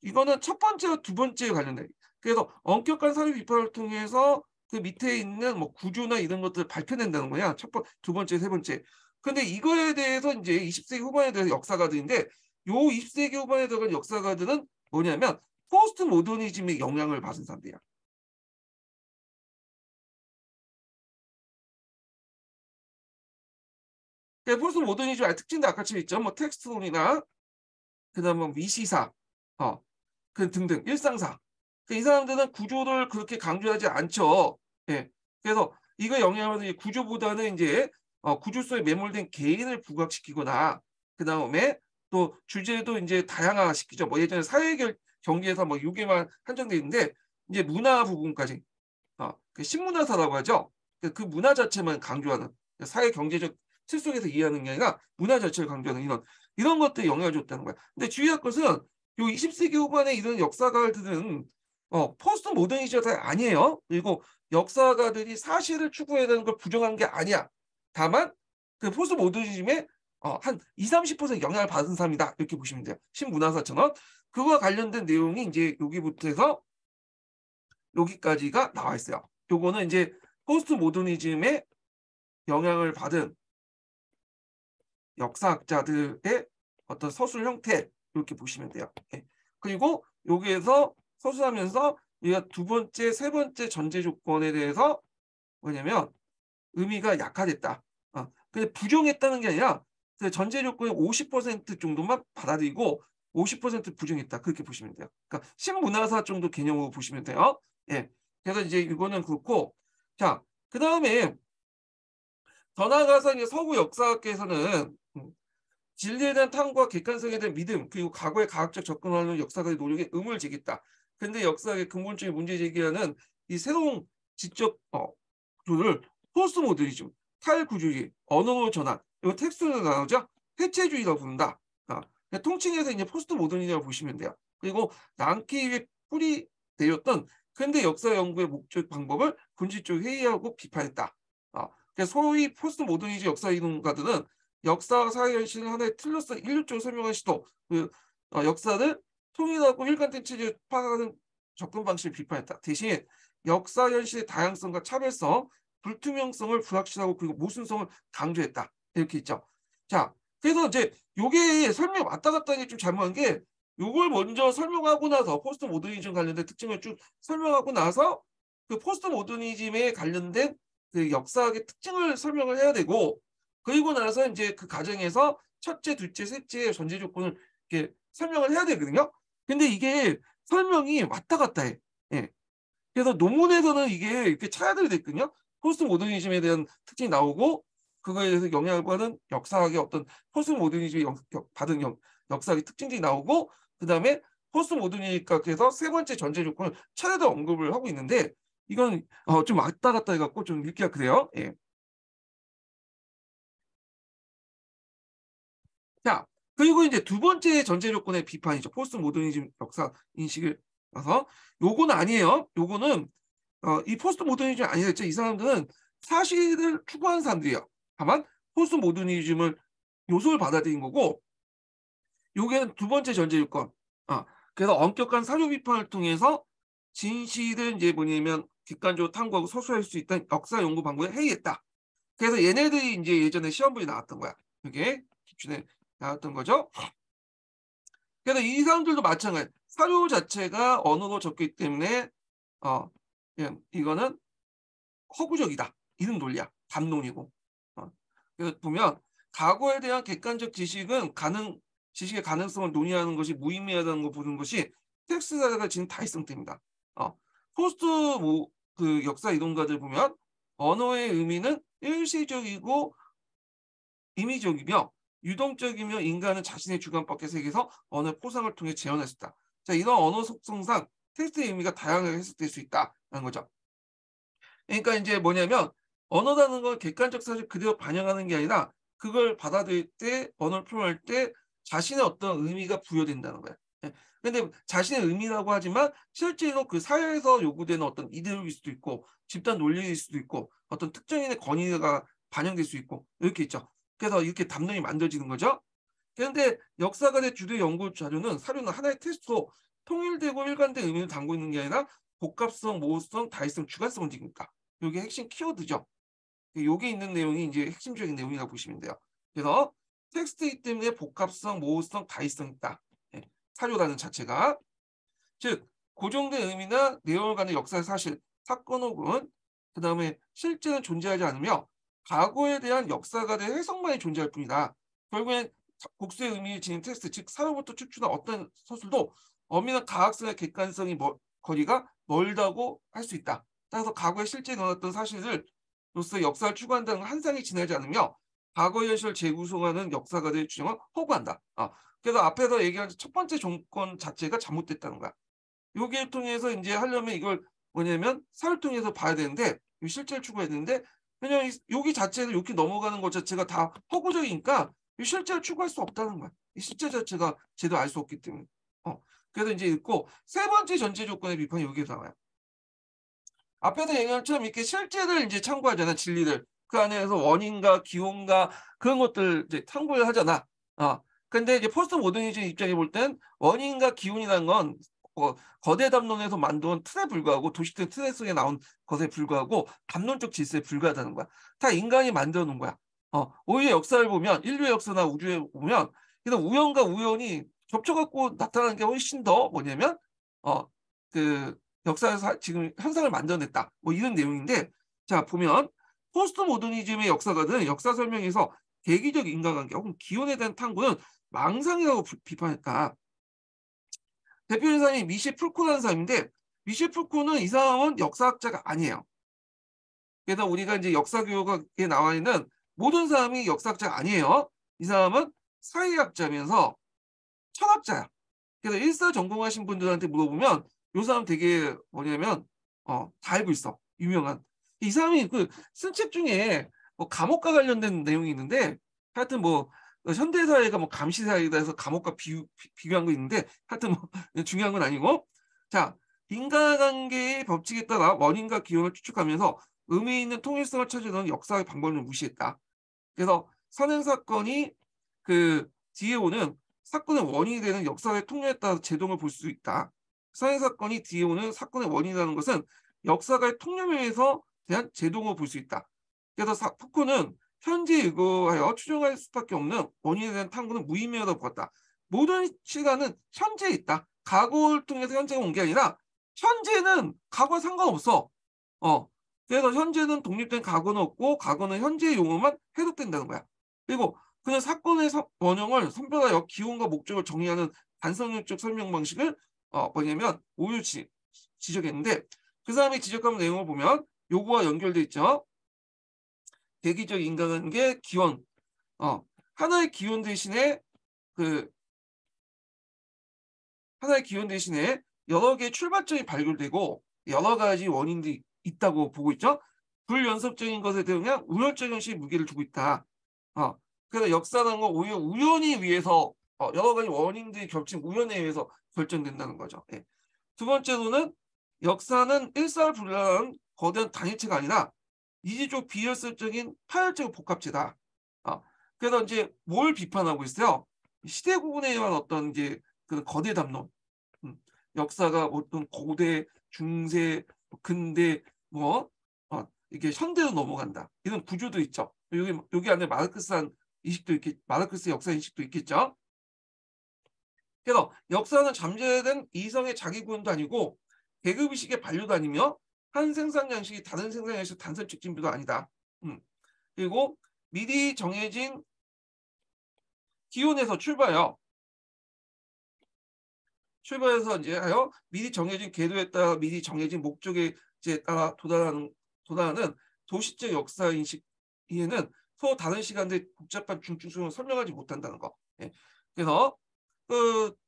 이거는 첫 번째와 두 번째에 관련된 그래서 엄격한 사회 비판을 통해서 그 밑에 있는 뭐 구조나 이런 것들을 발표낸다는 거야. 두 번째, 세 번째. 근데 이거에 대해서 이제 20세기 후반에 대해서 역사가들인데 요 20세기 후반에 들어간 역사가들은 뭐냐면 포스트 모더니즘의 영향을 받은 사람들이야. 포스트 모더니즘의 특징도 아까처럼 있죠. 뭐 텍스트론이나 그다음 뭐 미시사, 그 등등 일상사. 이 사람들은 구조를 그렇게 강조하지 않죠. 예. 그래서 이거 영향을 구조보다는 이제 구조 속에 매몰된 개인을 부각시키거나 그 다음에 또 주제도 이제 다양화시키죠. 뭐 예전에 경제에서 뭐 6개만 한정돼 있는데 이제 문화 부분까지 그 신문화사라고 하죠. 그 문화 자체만 강조하는 사회 경제적 틀 속에서 이해하는 게 아니라 문화 자체를 강조하는 이런 것들이 영향을 줬다는 거야. 근데 주의할 것은 요 20세기 후반에 이런 역사가들은 포스트 모더니즘이 아니에요. 그리고 역사가들이 사실을 추구해야 되는 걸 부정한 게 아니야. 다만 그 포스트 모더니즘에 한 20~30% 영향을 받은 사람이다. 이렇게 보시면 돼요. 신문화사처럼. 그거와 관련된 내용이 이제 여기부터 해서 여기까지가 나와 있어요. 요거는 이제 포스트 모더니즘의 영향을 받은 역사학자들의 어떤 서술 형태 이렇게 보시면 돼요. 예. 그리고 여기에서 서술하면서 우리가 두 번째, 세 번째 전제 조건에 대해서 뭐냐면 의미가 약화됐다. 근데 부정했다는 게 아니라 그 전제 조건의 50% 정도만 받아들이고 50% 부정했다. 그렇게 보시면 돼요. 그러니까 신문화사 정도 개념으로 보시면 돼요. 예. 그래서 이제 이거는 그렇고 자, 그다음에 더 나아가서 이제 서구 역사학계에서는 진리에 대한 탐구와 객관성에 대한 믿음 그리고 과거의 과학적 접근하는 역사가의 노력에 의문을 제기했다. 근데 역사의 근본적인 문제 제기하는 이 새로운 지적 구조를 포스트 모더니즘, 탈구조주의, 언어로 전환 이거 텍스트로 나오죠. 해체주의라고 부른다. 통칭해서 이제 포스트 모더니즘이라고 보시면 돼요. 그리고 랑케이의 뿌리 내렸던 근대 역사 연구의 목적 방법을 군질적으로 회의하고 비판했다. 그래서 소위 포스트 모더니즘 역사 이론가들은 역사와 사회 현실을 하나의 틀로서 일률적으로 설명한 시도, 역사를 통일하고 일관된 체제를 파악하는 접근 방식을 비판했다. 대신 역사 현실의 다양성과 차별성, 불투명성을 불확실하고 그리고 모순성을 강조했다. 이렇게 있죠. 자, 그래서 이제 요게 설명 왔다 갔다 하는 게 좀 잘못한 게 요걸 먼저 설명하고 나서 포스트 모더니즘 관련된 특징을 쭉 설명하고 나서 그 포스트 모더니즘에 관련된 그 역사학의 특징을 설명을 해야 되고 그리고 나서 이제 그 과정에서 첫째, 둘째, 셋째 전제 조건을 이렇게 설명을 해야 되거든요. 근데 이게 설명이 왔다 갔다 해. 예. 그래서 논문에서는 이게 이렇게 차이들이 됐거든요. 포스트 모더니즘에 대한 특징이 나오고 그거에 대해서 영향을 받은 역사학의 어떤 포스트 모더니즘이 받은 역사학의 특징들이 나오고 그다음에 포스트 모더니즘과 그래서 세 번째 전제 조건을 차례로 언급을 하고 있는데 이건 좀 왔다 갔다 해갖고 좀 읽기가 그래요. 예. 자, 그리고 이제 두 번째 전제 조건의 비판이죠. 포스트 모더니즘 역사 인식을 봐서 요거는 아니에요. 요거는 이 포스트 모더니즘이 아니랬죠. 이 사람들은 사실을 추구하는 사람들이에요. 다만 포스트 모더니즘을 요소를 받아들인 거고 요게는 두 번째 전제 조건. 그래서 엄격한 사료 비판을 통해서 진실을 이제 뭐냐면 객관적으로 탐구하고 서술할 수 있다는 역사 연구 방법을 회의했다. 그래서 얘네들이 이제 예전에 시험부에 나왔던 거야. 그게 기준에 나왔던 거죠. 그래서 이 사람들도 마찬가지. 사료 자체가 언어로 적기 때문에 그냥 이거는 허구적이다. 이런 논리야. 담론이고. 그래서 보면 과거에 대한 객관적 지식의 가능성을 논의하는 것이 무의미하다는 거 보는 것이 텍스트가 지닌 다이성태입니다. 포스트 그 역사 이론가들 보면 언어의 의미는 일시적이고 임의적이며 유동적이며 인간은 자신의 주관 밖의 세계에서 언어의 포상을 통해 재현할 수 있다. 자, 이런 언어 속성상 텍스트의 의미가 다양하게 해석될 수 있다는 거죠. 그러니까 이제 뭐냐면 언어라는 건 객관적 사실 그대로 반영하는 게 아니라 그걸 받아들일 때 언어를 표현할 때 자신의 어떤 의미가 부여된다는 거야. 예. 근데 자신의 의미라고 하지만 실제로 그 사회에서 요구되는 어떤 이데올로기일 수도 있고 집단 논리일 수도 있고 어떤 특정인의 권위가 반영될 수 있고 이렇게 있죠. 그래서 이렇게 담론이 만들어지는 거죠. 그런데 역사관의 주요 연구 자료는 사료는 하나의 테스트로 통일되고 일관된 의미를 담고 있는 게 아니라 복합성, 모호성, 다의성, 주관성을 지닙니다. 이게 핵심 키워드죠. 여기 있는 내용이 이제 핵심적인 내용이라고 보시면 돼요. 그래서 텍스트이기 때문에 복합성, 모호성, 다의성이 있다. 예, 사료라는 자체가 즉 고정된 의미나 내용을 갖는 역사의 사실, 사건 혹은 그 다음에 실제는 존재하지 않으며 과거에 대한 역사가 대한 해석만이 존재할 뿐이다. 결국엔 복수의 의미를 지닌 텍스트, 즉 사료부터 추출한 어떤 서술도 엄밀한 과학성의 객관성이 거리가 멀다고 할 수 있다. 따라서 과거에 실제 일어났던 사실을로서 역사를 추구한다는 한 상이 지나지 않으며 과거 현실을 재구성하는 역사가들의 주장을 허구한다. 그래서 앞에서 얘기한 첫 번째 조건 자체가 잘못됐다는 거야. 여기를 통해서 이제 하려면 이걸 뭐냐면 사를 통해서 봐야 되는데 실제를 추구해야 되는데 그냥 여기 자체를 이렇게 넘어가는 것 자체가 다 허구적이니까 실제를 추구할 수 없다는 거야. 이 실제 자체가 제대로 알 수 없기 때문에. 그래서 이제 있고 세 번째 전제 조건의 비판이 여기에 나와요. 앞에서 얘기한 것처럼 이렇게 실제를 이제 참고하잖아, 진리를. 그 안에서 원인과 기원과 그런 것들 이제 탐구를 하잖아. 근데 이제 포스트 모더니즘 입장에 볼 땐 원인과 기운이라는 건 거대 담론에서 만든 틀에 불과하고 도식된 틀 속에 나온 것에 불과하고 담론적 질서에 불과하다는 거야. 다 인간이 만들어 놓은 거야. 오히려 역사를 보면 인류의 역사나 우주에 보면 그래서 우연과 우연이 겹쳐갖고 나타나는 게 훨씬 더 뭐냐면 그 역사에서 지금 현상을 만들어냈다. 뭐 이런 내용인데 자 보면 포스트 모더니즘의 역사가들은 역사 설명에서 계기적 인간관계 혹은 기원에 대한 탐구는 망상이라고 비판했다. 대표적인 사람이 미셸 풀코라는 사람인데 미셸 풀코는 이 사람은 역사학자가 아니에요. 그래서 우리가 이제 역사 교육에 나와 있는 모든 사람이 역사학자가 아니에요. 이 사람은 사회학자면서 철학자야. 그래서 일사 전공하신 분들한테 물어보면 요 사람 되게 뭐냐면 다 알고 있어. 유명한. 이 사람이 그 쓴 책 중에 뭐 감옥과 관련된 내용이 있는데 하여튼 뭐 현대사회가 뭐 감시사회다 해서 감옥과 비교한 거 있는데 하여튼 뭐 중요한 건 아니고 자 인간관계의 법칙에 따라 원인과 기원을 추측하면서 의미 있는 통일성을 찾으려는 역사의 방법을 무시했다. 그래서 선행사건이 그 뒤에 오는 사건의 원인이 되는 역사의 통념에 따라 제동을 볼 수 있다. 선행사건이 뒤에 오는 사건의 원인이라는 것은 역사가의 통념에서 대한 제동을 볼 수 있다. 그래서 푸코는 현재에 의거하여 추정할 수밖에 없는 원인에 대한 탐구는 무의미하다고 보았다. 모든 시간은 현재에 있다. 과거를 통해서 현재가 온 게 아니라 현재는 과거와 상관없어. 그래서 현재는 독립된 과거는 없고 과거는 현재의 용어만 해석된다는 거야. 그리고 그는 사건의 원형을 선별하여 기원과 목적을 정의하는 반성론적 설명 방식을 뭐냐면 오유 지적했는데 그 사람이 지적한 내용을 보면 요거와 연결돼 있죠. 대기적 인간관계 기원. 하나의 기원 대신에 하나의 기원 대신에 여러 개의 출발점이 발굴되고 여러 가지 원인들이 있다고 보고 있죠. 불연속적인 것에 대한 우열적 형식의 무게를 두고 있다. 그래서 역사라는 건 오히려 우연에 의해서 여러 가지 원인들이 겹친 우연에 의해서 결정된다는 거죠. 예. 두 번째로는 역사는 일사불란한 거대한 단일체가 아니라 이지적 비혈설적인 파열적 복합체다. 그래서 이제 뭘 비판하고 있어요? 시대 구분에 의한 어떤 이제 그 거대 담론. 역사가 어떤 고대, 중세, 근대 이게 현대로 넘어간다. 이런 구조도 있죠. 여기 안에 마르크스한 인식도 마르크스 역사 인식도 있겠죠. 그래서 역사는 잠재된 이성의 자기 구원도 아니고 계급의식의 반려도 아니며 한 생산 양식이 다른 생산 양식 단선적 진보도 아니다. 그리고 미리 정해진 기원에서 출발해서 이제 하여 미리 정해진 궤도에 따라 미리 정해진 목적에 따라 도달하는 도시적 역사 인식 이해는 서로 다른 시간대 복잡한 중증성을 설명하지 못한다는 거. 예. 그래서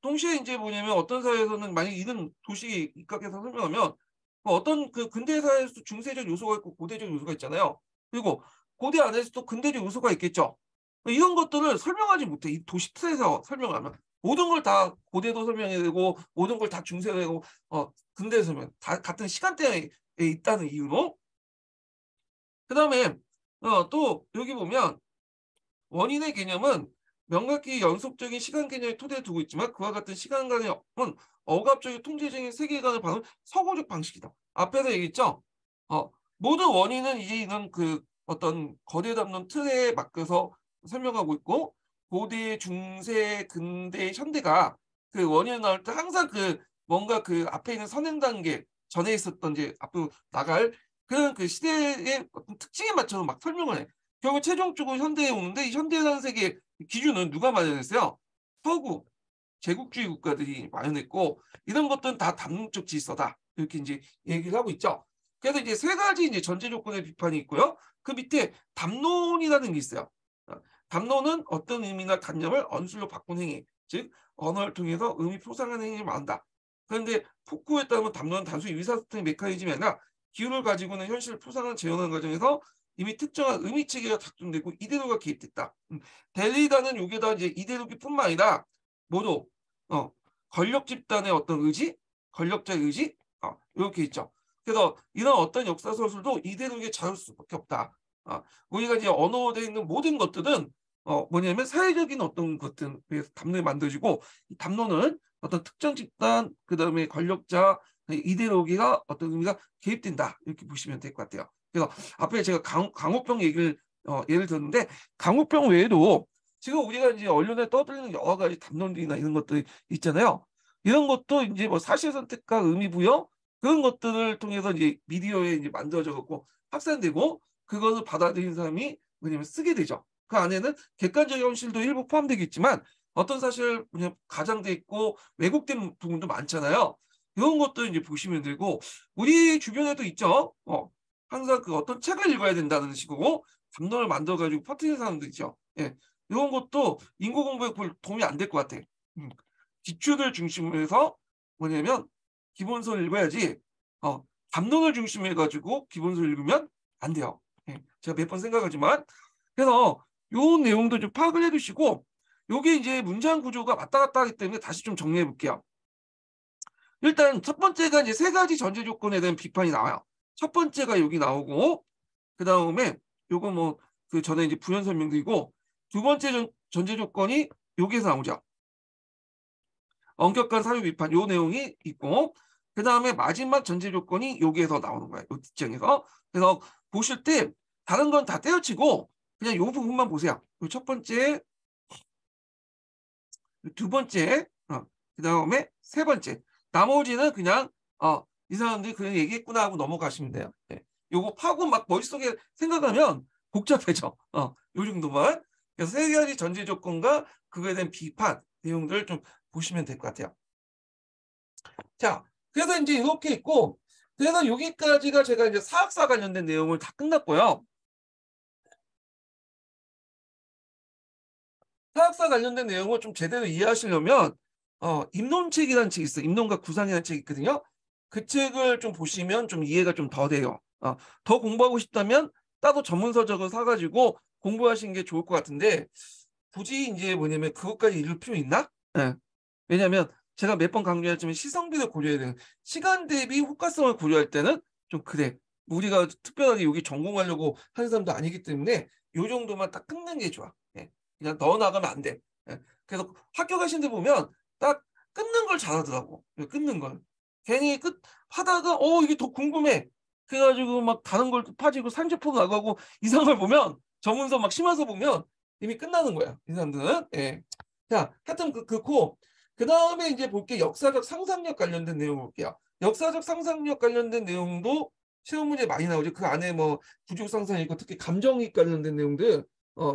동시에 이제 뭐냐면 어떤 사회에서는 만약 이런 도시 입각해서 설명하면 어떤 근대 사회에서도 중세적 요소가 있고 고대적 요소가 있잖아요. 그리고 고대 안에서도 근대적 요소가 있겠죠. 이런 것들을 설명하지 못해. 이 도시 틀에서 설명하면 모든 걸 다 고대도 설명해야 되고 모든 걸 다 중세도 되고 근대 설명 다 같은 시간대에 있다는 이유로. 그다음에 또 여기 보면 원인의 개념은 명확히 연속적인 시간 개념의 토대를 두고 있지만 그와 같은 시간관의 억압적인 통제적인 세계관을 바로 서구적 방식이다. 앞에서 얘기했죠. 모든 원인은 이제 이런 어떤 거대 담론 틀에 맡겨서 설명하고 있고 고대, 중세, 근대, 현대가 그 원인을 나올 때 항상 뭔가 앞에 있는 선행 단계 전에 있었던 이제 앞으로 나갈 그런 시대의 어떤 특징에 맞춰서 막 설명을 해. 결국 최종적으로 현대에 오는데 이 현대라는 세계의 기준은 누가 마련했어요? 서구 제국주의 국가들이 마련했고 이런 것들은 다 담론적 질서다. 이렇게 이제 얘기를 하고 있죠. 그래서 이제 세 가지 이제 전제 조건의 비판이 있고요. 그 밑에 담론이라는 게 있어요. 담론은 어떤 의미나 관념을 언술로 바꾼 행위, 즉 언어를 통해서 의미 표상하는 행위를 말한다. 그런데 푸코에 따르면 담론은 단순히 의사소통의 메커니즘이 아니라 기호를 가지고는 현실을 표상하는 재현하는 과정에서 이미 특정한 의미 체계가 작동되고 이데올로기가 개입됐다. 델리다는 여기에다 이제 이데올로기뿐만 아니라 모두 권력 집단의 어떤 의지, 권력자의 의지 이렇게 있죠. 그래서 이런 어떤 역사 서술도 이데올로기에 자를 수밖에 없다. 우리가 이제 언어되어 있는 모든 것들은 뭐냐면 사회적인 어떤 것들에 의해서 담론이 만들어지고 이 담론은 어떤 특정 집단 그다음에 권력자 이데올로기가 어떤 의미가 개입된다 이렇게 보시면 될 것 같아요. 그래서 앞에 제가 강호병 얘기를 예를 들었는데 강호병 외에도 지금 우리가 이제 언론에 떠들리는 여러 가지 담론들이나 이런 것들이 있잖아요. 이런 것도 이제 뭐 사실 선택과 의미 부여 그런 것들을 통해서 이제 미디어에 이제 만들어져 갖고 확산되고 그것을 받아들인 사람이 뭐냐면 쓰게 되죠. 그 안에는 객관적 현실도 일부 포함되겠지만 어떤 사실 가장돼 있고 왜곡된 부분도 많잖아요. 이런 것도 이제 보시면 되고 우리 주변에도 있죠. 항상 어떤 책을 읽어야 된다는 식으로 담론을 만들어 가지고 퍼뜨리는 사람도 있죠. 예. 이런 것도 인구 공부에 별 도움이 안 될 것 같아. 기초를 중심으로 해서 뭐냐면 기본서를 읽어야지 담론을 중심으로 해가지고 기본서를 읽으면 안 돼요. 예. 제가 몇 번 생각하지만 그래서 요 내용도 좀 파악을 해두시고 요게 이제 문장 구조가 왔다 갔다 하기 때문에 다시 좀 정리해 볼게요. 일단 첫 번째가 이제 세 가지 전제 조건에 대한 비판이 나와요. 첫 번째가 여기 나오고 그 다음에 요거 뭐 그 전에 이제 부연 설명드리고 두 번째 전제 조건이 여기에서 나오죠. 엄격한 사유 비판 요 내용이 있고 그 다음에 마지막 전제 조건이 여기에서 나오는 거예요. 이 뒷장에서. 그래서 보실 때 다른 건 다 떼어치고 그냥 요 부분만 보세요. 요 첫 번째, 두 번째, 그 다음에 세 번째. 나머지는 그냥 이 사람들이 그냥 얘기했구나 하고 넘어가시면 돼요. 네. 요거 파고 막 머릿속에 생각하면 복잡해져. 요 정도만. 그래서 세 가지 전제 조건과 그거에 대한 비판 내용들 좀 보시면 될 것 같아요. 자, 그래서 이제 이렇게 있고, 그래서 여기까지가 제가 이제 사학사 관련된 내용을 다 끝났고요. 사학사 관련된 내용을 좀 제대로 이해하시려면 입론책이라는 책이 있어요. 입론과 구상이라는 책이 있거든요. 그 책을 좀 보시면 좀 이해가 좀 더 돼요. 더 공부하고 싶다면 따로 전문 서적을 사가지고 공부하시는 게 좋을 것 같은데 굳이 이제 뭐냐면 그것까지 읽을 필요 있나? 네. 왜냐하면 제가 몇 번 강조했지만 시성비를 고려해야 되는 시간 대비 효과성을 고려할 때는 좀 그래. 우리가 특별하게 여기 전공하려고 하는 사람도 아니기 때문에 요 정도만 딱 끊는 게 좋아. 예. 그냥 넣어 나가면 안 돼. 예. 그래서 학교 가신 데 보면 딱 끊는 걸 잘하더라고. 끊는 걸. 괜히 하다가 이게 더 궁금해. 그래가지고 막 다른 걸 파지고 산재포로 나가고 이상한 걸 보면 전문서 막 심화서 보면 이미 끝나는 거야. 이 사람들은. 예. 자, 하여튼 그렇고 그 다음에 이제 볼게 역사적 상상력 관련된 내용 볼게요. 역사적 상상력 관련된 내용도 시험 문제 많이 나오죠. 그 안에 뭐 부족 상상이 있고 특히 감정이입 관련된 내용들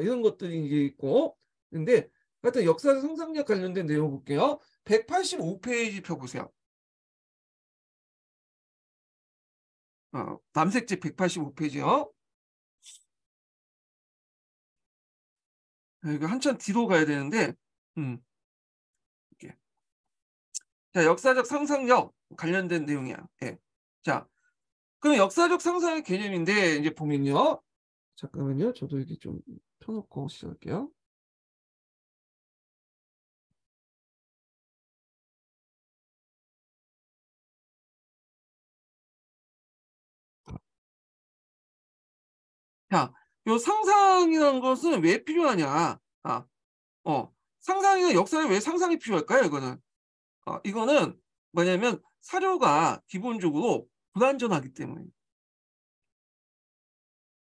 이런 것들이 이제 있고 근데 하여튼 역사적 상상력 관련된 내용 볼게요. 185페이지 펴보세요. 남색집 185페이지요. 이거 한참 뒤로 가야 되는데 이렇게. 자, 역사적 상상력 관련된 내용이야. 예. 자, 그럼 역사적 상상의 개념인데 이제 보면요. 잠깐만요. 저도 여기 좀 펴놓고 시작할게요. 자, 요 상상이라는 것은 왜 필요하냐? 상상이나 역사에 왜 상상이 필요할까요? 이거는 뭐냐면 사료가 기본적으로 불완전하기 때문에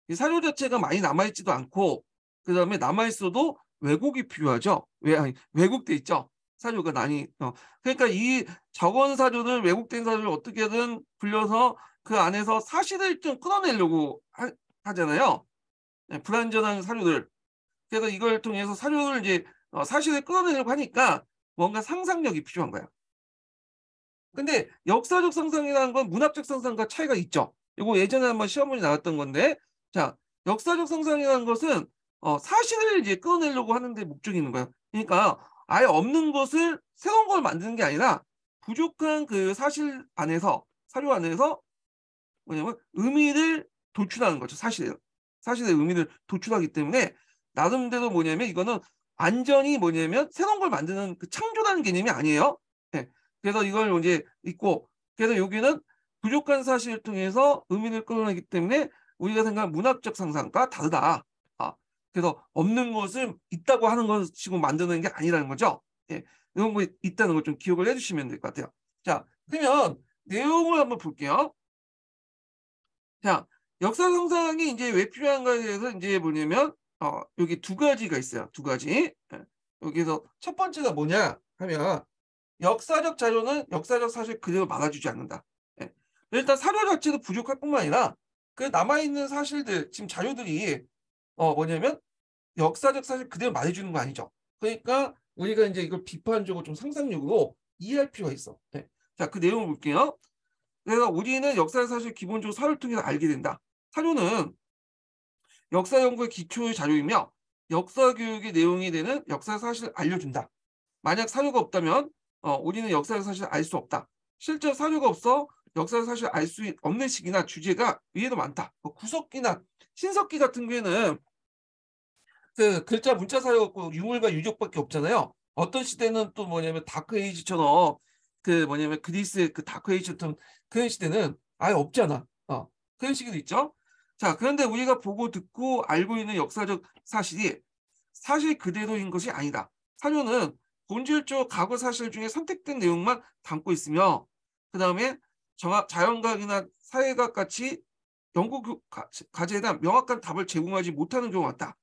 이 사료 자체가 많이 남아있지도 않고 그 다음에 남아있어도 왜곡이 필요하죠. 왜곡돼 있죠. 사료가 많이 그러니까 이 적은 사료를 왜곡된 사료를 어떻게든 불려서 그 안에서 사실을 좀 끌어내려고 하잖아요. 네, 불완전한 사료들. 그래서 이걸 통해서 사료를 이제 사실을 끌어내려고 하니까 뭔가 상상력이 필요한 거야. 근데 역사적 상상이라는 건 문학적 상상과 차이가 있죠. 이거 예전에 한번 시험문이 나왔던 건데, 자, 역사적 상상이라는 것은 사실을 이제 끌어내려고 하는데 목적이 있는 거예요. 그러니까 아예 없는 것을 새로운 걸 만드는 게 아니라 부족한 그 사실 안에서 사료 안에서 뭐냐면 의미를 도출하는 거죠. 사실의 의미를 도출하기 때문에 나름대로 뭐냐면 이거는 완전히 뭐냐면 새로운 걸 만드는 그 창조라는 개념이 아니에요. 네. 그래서 이걸 이제 있고 그래서 여기는 부족한 사실을 통해서 의미를 끌어내기 때문에 우리가 생각하는 문학적 상상과 다르다. 그래서 없는 것을 있다고 하는 것이고 만드는 게 아니라는 거죠. 예. 이런 거 있다는 걸 좀 기억을 해주시면 될 것 같아요. 자, 그러면 내용을 한번 볼게요. 자, 역사 상상이 이제 왜 필요한가에 대해서 이제 뭐냐면 여기 두 가지가 있어요. 두 가지. 예. 여기서 첫 번째가 뭐냐 하면 역사적 자료는 역사적 사실 그대로 말아주지 않는다. 예. 일단 사료 자체도 부족할 뿐만 아니라 그 남아있는 사실들 지금 자료들이 뭐냐면 역사적 사실 그대로 말해주는 거 아니죠. 그러니까 우리가 이제 이걸 비판적으로 좀 상상력으로 이해할 필요가 있어. 예. 자, 그 내용을 볼게요. 그래서 우리는 역사의 사실 기본적으로 사료를 통해서 알게 된다. 사료는 역사 연구의 기초의 자료이며 역사 교육의 내용이 되는 역사 사실을 알려준다. 만약 사료가 없다면 우리는 역사의 사실을 알 수 없다. 실제 사료가 없어 역사의 사실을 알 수 없는 시기나 주제가 위에도 많다. 구석기나 신석기 같은 경우에는 그 글자 문자 사료가 없고 유물과 유적밖에 없잖아요. 어떤 시대는 또 뭐냐면 다크 에이지처럼 그 뭐냐면 그리스의 그 다크 에이지처럼 그런 시대는 아예 없잖아. 그런 시기도 있죠. 자, 그런데 우리가 보고 듣고 알고 있는 역사적 사실이 사실 그대로인 것이 아니다. 사료는 본질적 과거 사실 중에 선택된 내용만 담고 있으며 그다음에 자연과학이나 사회과학 같이 연구 과제에 대한 명확한 답을 제공하지 못하는 경우가 많다.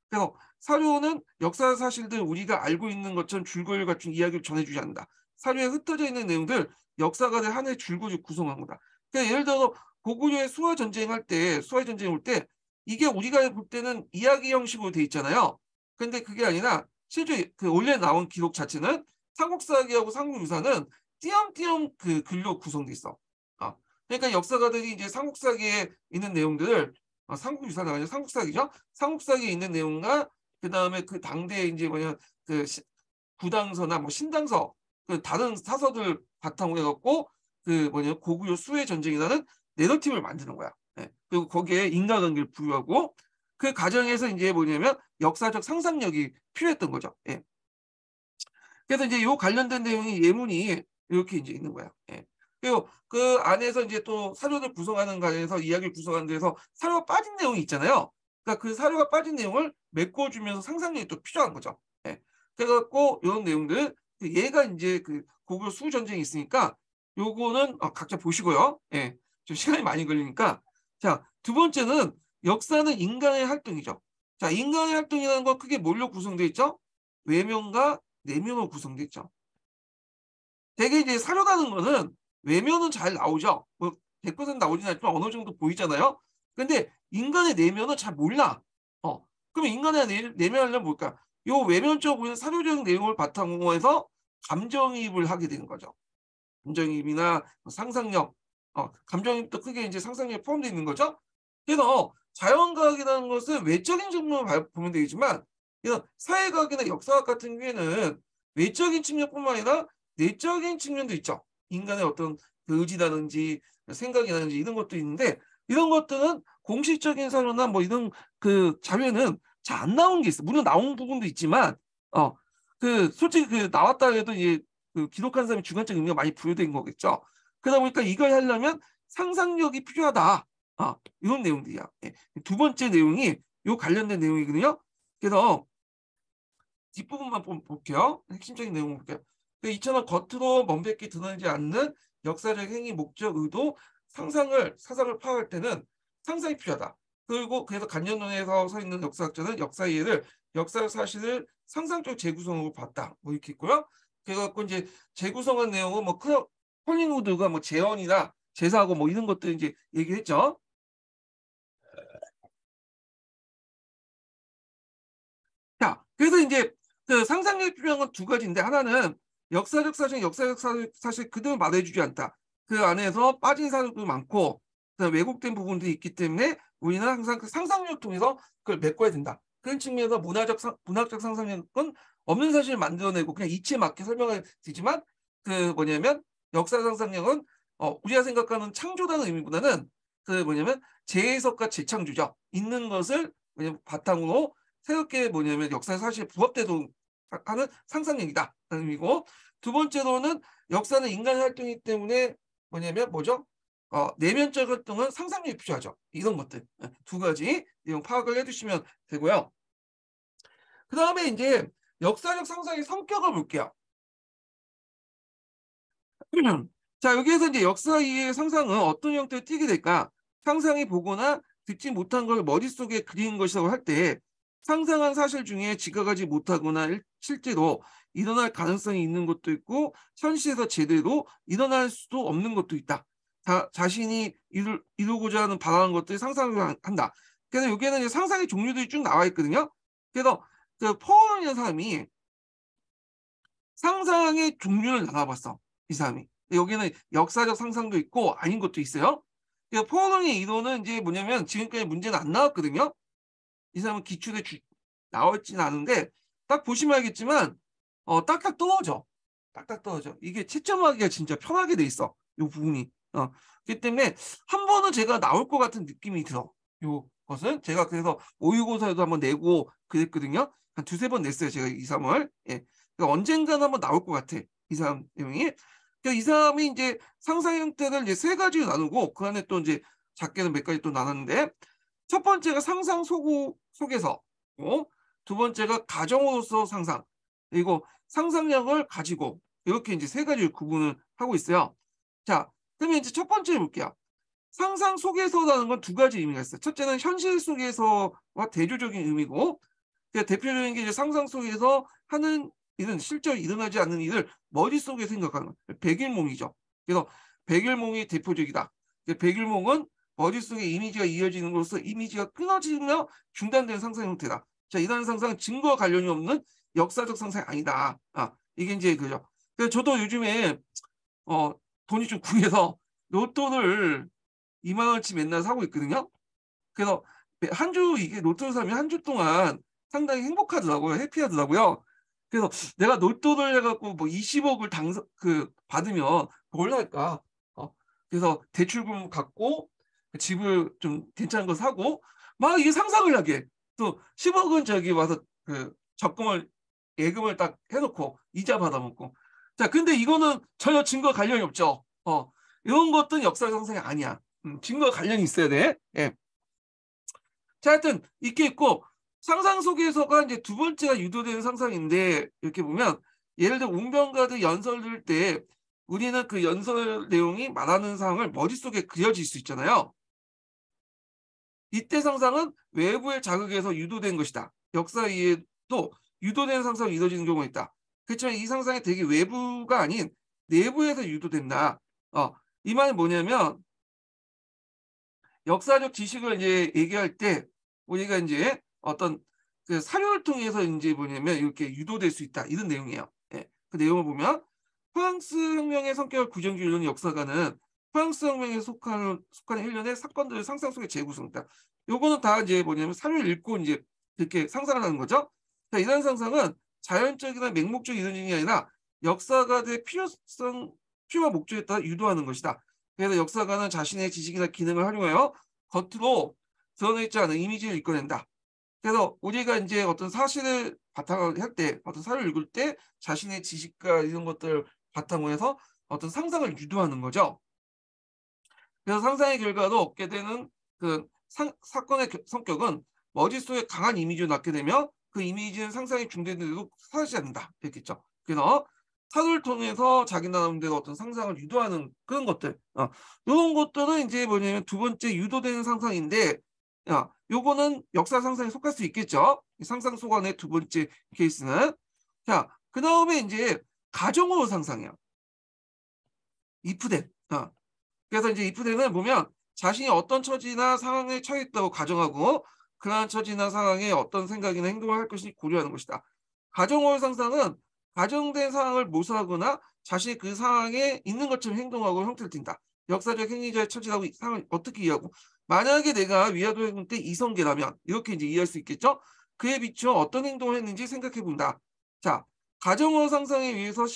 그래서 사료는 역사 사실들 우리가 알고 있는 것처럼 줄거리를 갖춘 이야기를 전해주지 않는다. 사료에 흩어져 있는 내용들 역사가들 하나의 줄거리를 구성한 거다. 그러니까 예를 들어서 고구려의 수화 전쟁 올 때 이게 우리가 볼 때는 이야기 형식으로 돼 있잖아요. 근데 그게 아니라 실제 그 원래 나온 기록 자체는 삼국사기하고 삼국유사는 띄엄띄엄 그 글로 구성돼 있어. 그러니까 역사가들이 이제 삼국사기에 있는 내용들을 삼국유사가 아니라 삼국사기죠. 삼국사기에 있는 내용과 그다음에 그 당대에 이제 그 구당서나 뭐 신당서 그 다른 사서들 바탕으로 해갖고 그 고구려 수해 전쟁이라는 내러티브를 만드는 거야. 예. 그리고 거기에 인과관계를 부여하고 그 과정에서 이제 역사적 상상력이 필요했던 거죠. 예. 그래서 이제 요 관련된 내용이 예문이 이렇게 이제 있는 거야. 예. 그리고 그 안에서 이제 또 사료를 구성하는 과정에서 이야기를 구성하는 데서 사료가 빠진 내용이 있잖아요. 그러니까 그 사료가 빠진 내용을 메꿔주면서 상상력이 또 필요한 거죠. 예. 그래갖고 이런 내용들 얘가 이제 그 고구려 수후 전쟁이 있으니까 요거는 각자 보시고요. 예. 좀 시간이 많이 걸리니까 자, 두 번째는 역사는 인간의 활동이죠. 자, 인간의 활동이라는 건 크게 뭘로 구성되어 있죠? 외면과 내면으로 구성되어 있죠. 되게 이제 사료라는 거는 외면은 잘 나오죠. 뭐 100% 나오진 않지만 어느 정도 보이잖아요. 근데 인간의 내면은 잘 몰라. 그러면 인간의 내면은 뭘까? 요 외면적으로 보이는 사료적 내용을 바탕으로 해서 감정이입을 하게 되는 거죠. 감정이입이나 상상력, 감정이입도 크게 이제 상상력에 포함되어 있는 거죠. 그래서 자연과학이라는 것은 외적인 측면을 보면 되겠지만 이런 사회과학이나 역사학 같은 경우에는 외적인 측면뿐만 아니라 내적인 측면도 있죠. 인간의 어떤 그 의지라든지 생각이라든지 이런 것도 있는데 이런 것들은 공식적인 사료나 뭐 이런 그 자료에는 잘 안 나온 게 있어. 물론 나온 부분도 있지만 그 솔직히 그 나왔다 해도 이제 그 기록한 사람이 주관적 의미가 많이 부여된 거겠죠. 그러다 보니까 이걸 하려면 상상력이 필요하다. 이런 내용들이야. 예. 두 번째 내용이 요 관련된 내용이거든요. 그래서 뒷부분만 볼게요. 핵심적인 내용 볼게요. 이처럼 겉으로 명백히 드러나지 않는 역사적 행위, 목적, 의도, 사상을 파악할 때는 상상이 필요하다. 그리고 그래서 간접론에서 서 있는 역사학자는 역사 이해를 역사 사실을 상상적 재구성으로 봤다. 뭐 이렇게 있고요. 그래갖고 이제 재구성한 내용은 뭐 컬링우드가 뭐 재현이나 재사하고 뭐 이런 것들 이제 얘기했죠. 자, 그래서 이제 그 상상력이 필요한 건 두 가지인데 하나는 역사적 사실 그대로 말해주지 않다. 그 안에서 빠진 사실도 많고 왜곡된 부분들이 있기 때문에 우리는 항상 그 상상력을 통해서 그걸 메꿔야 된다. 그런 측면에서 문학적 상상력은 없는 사실을 만들어내고 그냥 이치에 맞게 설명을 드리지만 그 역사 상상력은 우리가 생각하는 창조라는 의미보다는 그 재해석과 재창조죠. 있는 것을 바탕으로 새롭게 역사 사실에 부합되도록 하는 상상력이다. 라는 의미고 두 번째로는 역사는 인간의 활동이기 때문에 내면적 활동은 상상력이 필요하죠. 이런 것들 두 가지 내용 파악을 해두시면 되고요. 그 다음에 이제 역사적 상상의 성격을 볼게요. 자, 여기에서 이제 역사 이해의 상상은 어떤 형태로 띠게 될까? 상상이 보거나 듣지 못한 걸 머릿속에 그리는 것이라고 할 때 상상한 사실 중에 지각하지 못하거나 실제로 일어날 가능성이 있는 것도 있고 현실에서 제대로 일어날 수도 없는 것도 있다. 자신이 이루고자 하는 바라는 것들을 상상을 한다. 그래서 여기에는 이제 상상의 종류들이 쭉 나와 있거든요. 그래서 그 포원이라는 사람이 상상의 종류를 나눠봤어. 이 사람이. 여기는 역사적 상상도 있고 아닌 것도 있어요. 포원의 이론은 이제 뭐냐면 지금까지 문제는 안 나왔거든요. 이 사람은 기출에 나왔지는 않은데 딱 보시면 알겠지만 딱딱 떨어져. 딱딱 떨어져. 이게 채점하기가 진짜 편하게 돼 있어. 이 부분이. 그렇기 때문에 한 번은 제가 나올 것 같은 느낌이 들어. 요것은 제가 그래서 모의고사에도 한번 내고 그랬거든요. 한 두세 번 냈어요. 제가 이 사람을. 예. 그러니까 언젠가는 한번 나올 것 같아. 이 사람 내용이. 그러니까 이 사람이 이제 상상 형태를 이제 세 가지로 나누고 그 안에 또 이제 작게는 몇 가지 또 나눴는데 첫 번째가 상상 속에서 두 번째가 가정으로서 상상 그리고 상상력을 가지고 이렇게 이제 세 가지를 구분을 하고 있어요. 자, 그러면 이제 첫 번째 볼게요. 상상 속에서라는 건 두 가지 의미가 있어요. 첫째는 현실 속에서와 대조적인 의미고, 대표적인 게 이제 상상 속에서 하는 일은 실제로 일어나지 않는 일을 머릿속에 생각하는 거예요. 백일몽이죠. 그래서 백일몽이 대표적이다. 백일몽은 머릿속에 이미지가 이어지는 것으로서 이미지가 끊어지며 중단되는 상상 형태다. 자, 이러한 상상은 증거와 관련이 없는 역사적 상상이 아니다. 이게 이제 그죠. 그래서 저도 요즘에 어, 돈이 좀 구해서 로또를 2만 원치 맨날 사고 있거든요. 그래서 한 주 이게 로또를 사면 한 주 동안 상당히 행복하더라고요. 해피하더라고요. 그래서 내가 로또를 해갖고 뭐 20억을 당선 받으면 뭘 할까? 그래서 대출금 갚고 집을 좀 괜찮은 거 사고 막 이게 상상을 하게. 또 10억은 저기 와서 적금을 예금을 딱 해놓고 이자 받아먹고. 자, 근데 이거는 전혀 증거 관련이 없죠. 이런 것들은 역사 상상이 아니야. 증거 관련이 있어야 돼. 예. 자, 하여튼 이렇게 있고 상상 속에서가 이제 두 번째가 유도되는 상상인데 이렇게 보면 예를 들어 웅변가드 연설 들을 때 우리는 그 연설 내용이 말하는 상황을 머릿속에 그려질 수 있잖아요. 이때 상상은 외부의 자극에서 유도된 것이다. 역사 이해도 유도된 상상이 이루어지는 경우가 있다. 그렇지만 이 상상이 되게 외부가 아닌 내부에서 유도된다. 이 말은 뭐냐면 역사적 지식을 이제 얘기할 때 우리가 이제 어떤 그 사료를 통해서 이제 뭐냐면 이렇게 유도될 수 있다 이런 내용이에요. 예. 그 내용을 보면 프랑스 혁명의 성격을 구정지으려는 역사가는 프랑스 혁명에 속하는 일련의 사건들을 상상 속에 재구성했다. 요거는 다 이제 뭐냐면 사료를 읽고 이제 이렇게 상상을 하는 거죠. 자, 이런 상상은 자연적이나 맹목적 이론이 아니라 역사가의 필요와 목적에 따라 유도하는 것이다. 그래서 역사가는 자신의 지식이나 기능을 활용하여 겉으로 드러내지 않은 이미지를 이끌어낸다. 그래서 우리가 이제 어떤 사실을 바탕으로 할 때, 어떤 사료를 읽을 때 자신의 지식과 이런 것들을 바탕으로 해서 어떤 상상을 유도하는 거죠. 그래서 상상의 결과로 얻게 되는 그 사건의 성격은 머릿속에 강한 이미지를 낳게 되며 그 이미지는 상상이 중단되도 사라지지 않는다. 이렇겠죠. 그래서 사료를 통해서 자기 나름대로 어떤 상상을 유도하는 그런 것들. 이런 것들은 이제 뭐냐면 두 번째 유도되는 상상인데, 요거는 역사 상상에 속할 수 있겠죠. 상상 소관의 두 번째 케이스는. 자, 그 다음에 이제 가정으로 상상해요. 이프된. 그래서 이제 이프된을 보면 자신이 어떤 처지나 상황에 처해 있다고 가정하고 그러한 처지나 상황에 어떤 생각이나 행동을 할 것인지 고려하는 것이다. 가정어의 상상은 가정된 상황을 모사하거나 자신이 그 상황에 있는 것처럼 행동하고 형태를 띈다. 역사적 행위자의 처지라고 상황을 어떻게 이해하고 만약에 내가 위화도 해군 때 이성계라면 이렇게 이제 이해할 수 있겠죠. 그에 비추어 어떤 행동을 했는지 생각해 본다. 자, 가정어 상상에 위해서는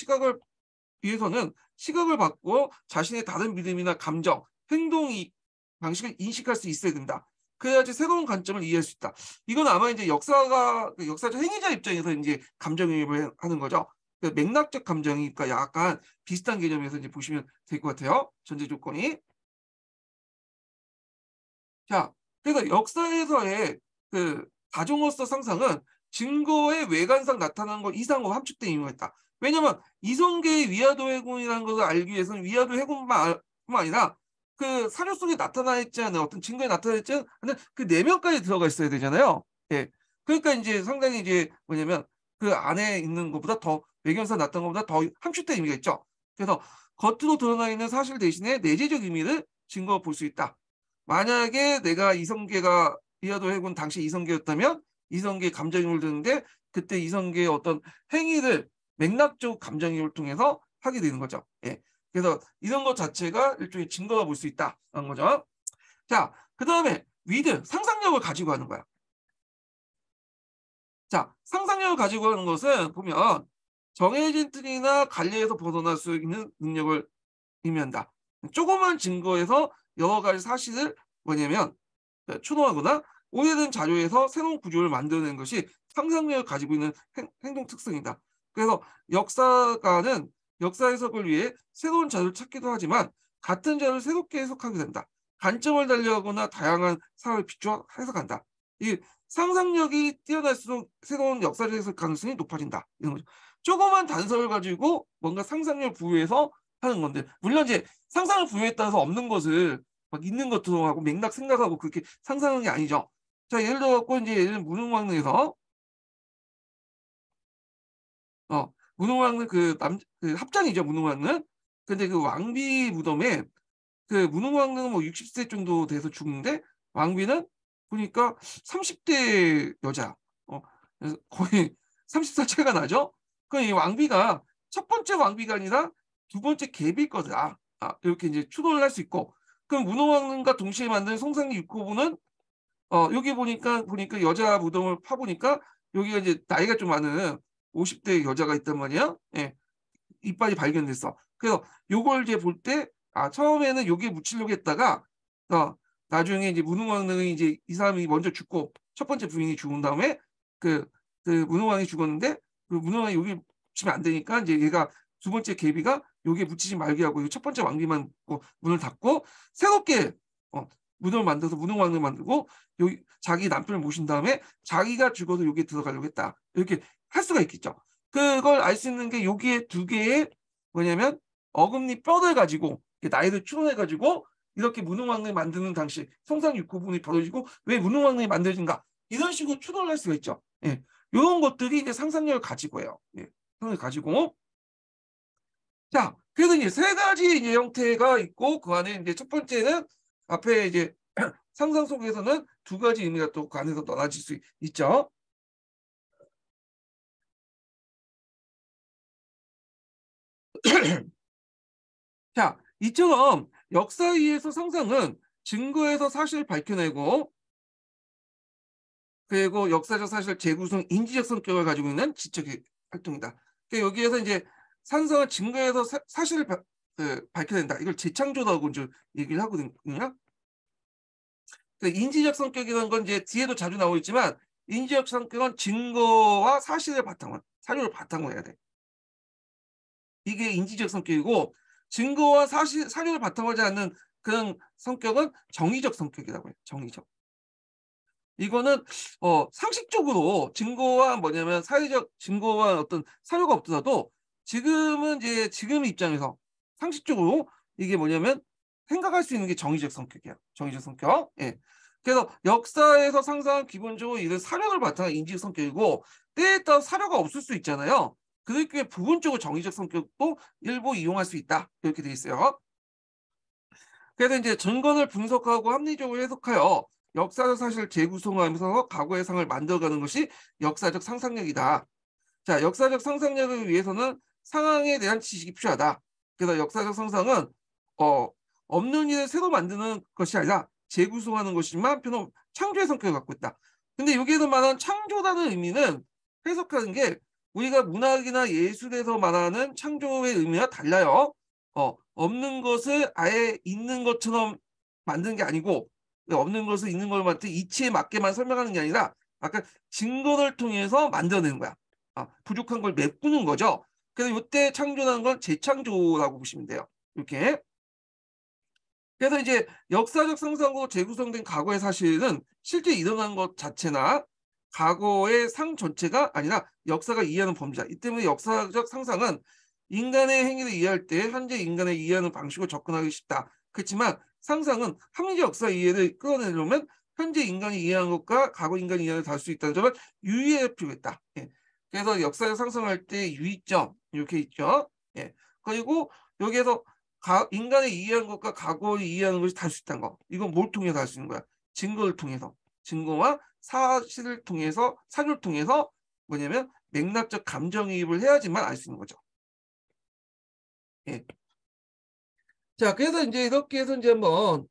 시각을 받고 자신의 다른 믿음이나 감정, 행동이 방식을 인식할 수 있어야 된다. 그래야지 새로운 관점을 이해할 수 있다. 이건 아마 이제 역사적 행위자 입장에서 이제 감정이입을 하는 거죠. 맥락적 감정이니까 약간 비슷한 개념에서 이제 보시면 될 것 같아요. 전제 조건이. 자, 그래서 역사에서의 그 가정으로서 상상은 증거의 외관상 나타나는 것 이상으로 함축된 의미가 있다. 왜냐면 이성계의 위화도 해군이라는 것을 알기 위해서는 위화도 해군만 아니라 그 사료 속에 나타나 있지 않은 어떤 증거에 나타나 있지 않은 그 내면까지 들어가 있어야 되잖아요. 예. 그러니까 이제 상당히 이제 뭐냐면 그 안에 있는 것보다 더 외견상 나타난 것보다 더 함축된 의미가 있죠. 그래서 겉으로 드러나 있는 사실 대신에 내재적 의미를 증거 볼 수 있다. 만약에 내가 이성계가 위화도 해군 당시 이성계였다면 이성계의 감정이입을 드는데 그때 이성계의 어떤 행위를 맥락적 감정이입을 통해서 하게 되는 거죠. 예. 그래서 이런 것 자체가 일종의 증거가 볼 수 있다는 거죠. 자, 그 다음에 위드, 상상력을 가지고 하는 거야. 자, 상상력을 가지고 하는 것은 보면 정해진 틀이나 관리에서 벗어날 수 있는 능력을 의미한다. 조그만 증거에서 여러 가지 사실을 뭐냐면 추론하거나 오래된 자료에서 새로운 구조를 만들어내는 것이 상상력을 가지고 있는 행동 특성이다. 그래서 역사가는 역사 해석을 위해 새로운 자료를 찾기도 하지만 같은 자료를 새롭게 해석하게 된다. 관점을 달리하거나 다양한 사회를 비추어 해석한다. 이 상상력이 뛰어날수록 새로운 역사적 해석 가능성이 높아진다. 이런 거죠. 조그만 단서를 가지고 뭔가 상상력 부여해서 하는 건데, 물론 이제 상상을 부여에 따라서 없는 것을 막 있는 것처럼 하고 맥락 생각하고 그렇게 상상하는 게 아니죠. 자, 예를 들어 갖고 이제 예를 무능왕릉에서 무능왕릉 그 합장이죠, 무능왕릉. 근데 그 왕비 무덤에 그 무능왕릉은 뭐 60세 정도 돼서 죽는데 왕비는 보니까 30대 여자. 그래서 거의 30살 차이가 나죠. 그럼 이 왕비가 첫 번째 왕비가 아니라 두 번째 계비일 거다. 이렇게 이제 추론을 할 수 있고, 그럼 무능왕릉과 동시에 만든 송상리 6호부는 여기 보니까 여자 무덤을 파보니까 여기가 이제 나이가 좀 많은 50대 여자가 있단 말이야. 예, 이빨이 발견됐어. 그래서 요걸 이제 볼 때, 처음에는 여기에 묻히려고 했다가, 나중에 이제 무능왕릉이 이제 이 사람이 먼저 죽고, 첫 번째 부인이 죽은 다음에, 그 무능왕이 죽었는데, 그 무능왕이 여기 묻히면 안 되니까, 이제 얘가 두 번째 계비가 여기에 묻히지 말게 하고, 첫 번째 왕비만 문을 닫고, 새롭게, 무덤을 만들어서 무능왕을 만들고, 여기 자기 남편을 모신 다음에 자기가 죽어서 여기에 들어가려고 했다. 이렇게 할 수가 있겠죠. 그걸 알 수 있는 게 여기에 두 개의 뭐냐면 어금니 뼈를 가지고 나이를 추론해 가지고 이렇게 무능왕릉을 만드는 당시 성상육구분이 벌어지고 왜 무능왕릉이 만들어진가 이런 식으로 추론을 할 수가 있죠. 예. 이런 것들이 이제 상상력을 가지고요. 예. 상상을 가지고 자 그래서 이제 세 가지 이제 형태가 있고 그 안에 이제 첫 번째는 앞에 이제 상상 속에서는 두 가지 의미가 또 그 안에서 나눠질 수 있죠. 자, 이처럼 역사위에서 상상은 증거에서 사실을 밝혀내고 그리고 역사적 사실 재구성 인지적 성격을 가지고 있는 지적 활동이다. 그러니까 여기에서 이제 산성은 증거에서 사실을 밝혀낸다. 이걸 재창조라고 이제 얘기를 하거든요. 그러니까 인지적 성격이라는 건 이제 뒤에도 자주 나오고 있지만 인지적 성격은 증거와 사실을 바탕으로 사료를 바탕으로 해야 돼. 이게 인지적 성격이고 증거와 사료를 바탕으로 하지 않는 그런 성격은 정의적 성격이라고 해요. 정의적. 이거는 상식적으로 증거와 뭐냐면 사회적 증거와 어떤 사료가 없더라도 지금은 이제 지금 입장에서 상식적으로 이게 뭐냐면 생각할 수 있는 게 정의적 성격이야. 정의적 성격. 예. 그래서 역사에서 상상은 기본적으로 이런 사료를 바탕한 인지적 성격이고 때에 따라 사료가 없을 수 있잖아요. 그렇기 부분적으로 정의적 성격도 일부 이용할 수 있다. 이렇게 돼 있어요. 그래서 이제 증거를 분석하고 합리적으로 해석하여 역사적 사실을 재구성하면서 과거의 상을 만들어가는 것이 역사적 상상력이다. 자, 역사적 상상력을 위해서는 상황에 대한 지식이 필요하다. 그래서 역사적 상상은 어, 없는 일을 새로 만드는 것이 아니라 재구성하는 것이지만 한편으로 창조의 성격을 갖고 있다. 근데 여기에서 말하는 창조라는 의미는 해석하는 게 우리가 문학이나 예술에서 말하는 창조의 의미와 달라요. 없는 것을 아예 있는 것처럼 만드는 게 아니고 없는 것을 있는 걸 만들 이치에 맞게만 설명하는 게 아니라 아까 증거를 통해서 만들어내는 거야. 부족한 걸 메꾸는 거죠. 그래서 이때 창조라는 건 재창조라고 보시면 돼요. 이렇게. 그래서 이제 역사적 상상으로 재구성된 과거의 사실은 실제 일어난 것 자체나 과거의 상 전체가 아니라 역사가 이해하는 범위다. 이 때문에 역사적 상상은 인간의 행위를 이해할 때 현재 인간의 이해하는 방식으로 접근하기 쉽다. 그렇지만 상상은 합리적 역사 이해를 끌어내려면 현재 인간이 이해한 것과 과거 인간이 이해를 다를 수 있다는 점을 유의할 필요가 있다. 예. 그래서 역사를 상상할 때 유의점 이렇게 있죠. 예. 그리고 여기에서 인간이 이해한 것과 과거를 이해하는 것이 다를 수 있다는 거. 이건 뭘 통해서 할 수 있는 거야? 증거를 통해서. 증거와 사실을 통해서, 사료를 통해서 뭐냐면 맥락적 감정이입을 해야지만 알 수 있는 거죠. 예. 자, 그래서 이제 이렇게 해서 이제 한번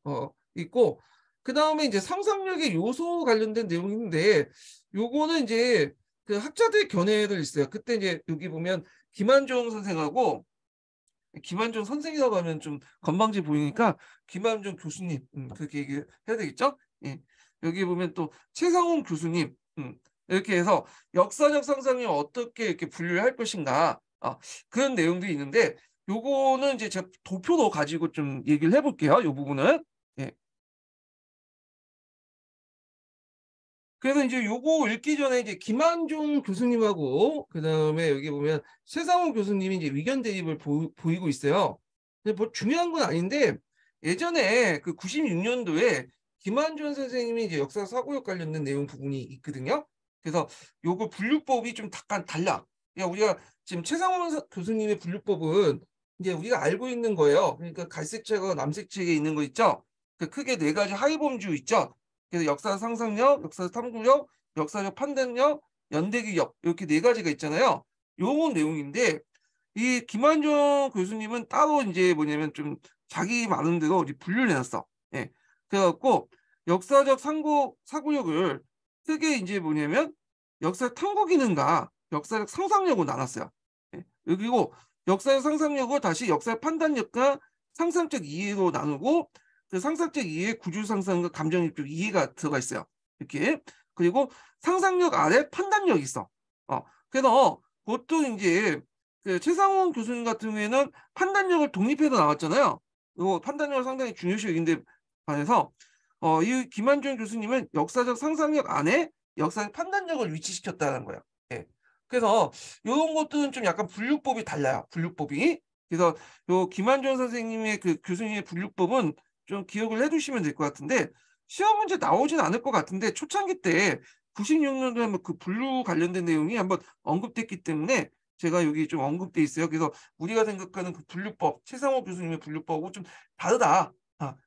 있고 그 다음에 이제 상상력의 요소 관련된 내용인데 요거는 이제 그 학자들의 견해를 있어요. 그때 이제 여기 보면 김한종 선생하고 김한종 선생이라고 하면 좀 건방지 보이니까 김한종 교수님 그렇게 얘기해야 되겠죠? 예. 여기 보면 또 최상훈 교수님 이렇게 해서 역사적 상상이 어떻게 이렇게 분류를 할 것인가 그런 내용들이 있는데 요거는 이제 제가 도표로 가지고 좀 얘기를 해볼게요. 요 부분은. 예. 그래서 이제 요거 읽기 전에 이제 김한종 교수님하고 그다음에 여기 보면 최상훈 교수님이 이제 의견 대립을 보이고 있어요. 근데 뭐 중요한 건 아닌데 예전에 그 96년도에 김한준 선생님이 이제 역사 사고력 관련된 내용 부분이 있거든요. 그래서 요거 분류법이 좀 약간 달라. 그러니까 우리가 지금 최상원 교수님의 분류법은 이제 우리가 알고 있는 거예요. 그러니까 갈색 책과 남색 책에 있는 거 있죠. 그 크게 네 가지 하위 범주 있죠. 그래서 역사 상상력, 역사 탐구력, 역사적 판단력, 연대기력 이렇게 네 가지가 있잖아요. 요런 내용인데 이 김한종 교수님은 따로 이제 뭐냐면 좀 자기 나름대로 이제 분류를 해놨어. 예. 그래갖고 역사적 사고력을 크게 이제 뭐냐면 역사 탐구 기능과 역사적 상상력으로 나눴어요. 예. 그리고 역사적 상상력을 다시 역사 판단력과 상상적 이해로 나누고 그 상상적 이해, 구조 상상과 감정적 이해가 들어가 있어요. 이렇게. 그리고 상상력 아래 판단력이 있어. 그래서 보통 이제 그 최상원 교수님 같은 경우에는 판단력을 독립해서 나왔잖아요. 이거 판단력을 상당히 중요시 여긴데 반해서 이 김한준 교수님은 역사적 상상력 안에 역사적 판단력을 위치시켰다는 거예요. 예. 그래서 이런 것들은 좀 약간 분류법이 달라요. 분류법이. 그래서 요 김한준 선생님의 그 교수님의 분류법은 좀 기억을 해두시면 될 것 같은데 시험 문제 나오진 않을 것 같은데 초창기 때 96년도에 한번 그 분류 관련된 내용이 한번 언급됐기 때문에 제가 여기 좀 언급돼 있어요. 그래서 우리가 생각하는 그 분류법, 최상호 교수님의 분류법하고 좀 다르다.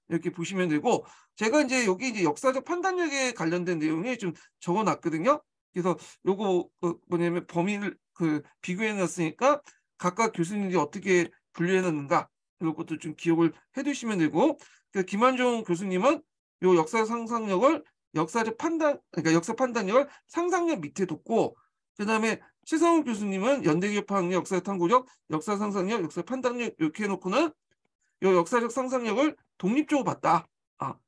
이렇게 보시면 되고 제가 이제 여기 이제 역사적 판단력에 관련된 내용이 좀 적어놨거든요. 그래서 요거 뭐냐면 범위를 그 비교해 놨으니까 각각 교수님들이 어떻게 분류해 놨는가 이런 것도 좀 기억을 해두시면 되고 그 김한종 교수님은 요 역사 상상력을 역사적 판단 그러니까 역사 판단력을 상상력 밑에 뒀고 그다음에 최상훈 교수님은 연대기업학력, 역사 탐구력, 역사 상상력, 역사 판단력 이렇게 해놓고는 이 역사적 상상력을 독립적으로 봤다.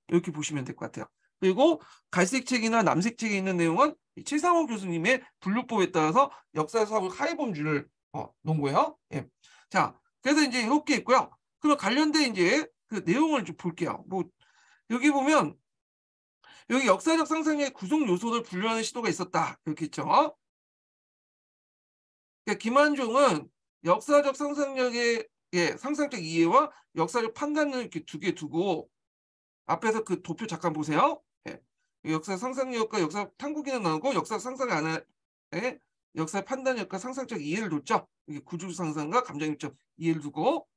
이렇게 보시면 될 것 같아요. 그리고 갈색책이나 남색책에 있는 내용은 최상훈 교수님의 분류법에 따라서 역사 사고력 하위 범주를 놓은 거예요. 예. 자, 그래서 이제 이렇게 있고요. 그럼 관련된 이제 그 내용을 좀 볼게요. 뭐 여기 보면 여기 역사적 상상력의 구성 요소를 분류하는 시도가 있었다. 이렇게 있죠. 그러니까 김한종은 역사적 상상력의 상상적 이해와 역사적 판단을 이렇게 두 개 두고 앞에서 그 도표 잠깐 보세요. 예. 역사 상상력과 역사 탐구기는 나오고 역사 상상 안에 역사 판단력과 상상적 이해를 뒀죠. 이게 구조 상상과 감정적 이해를 두고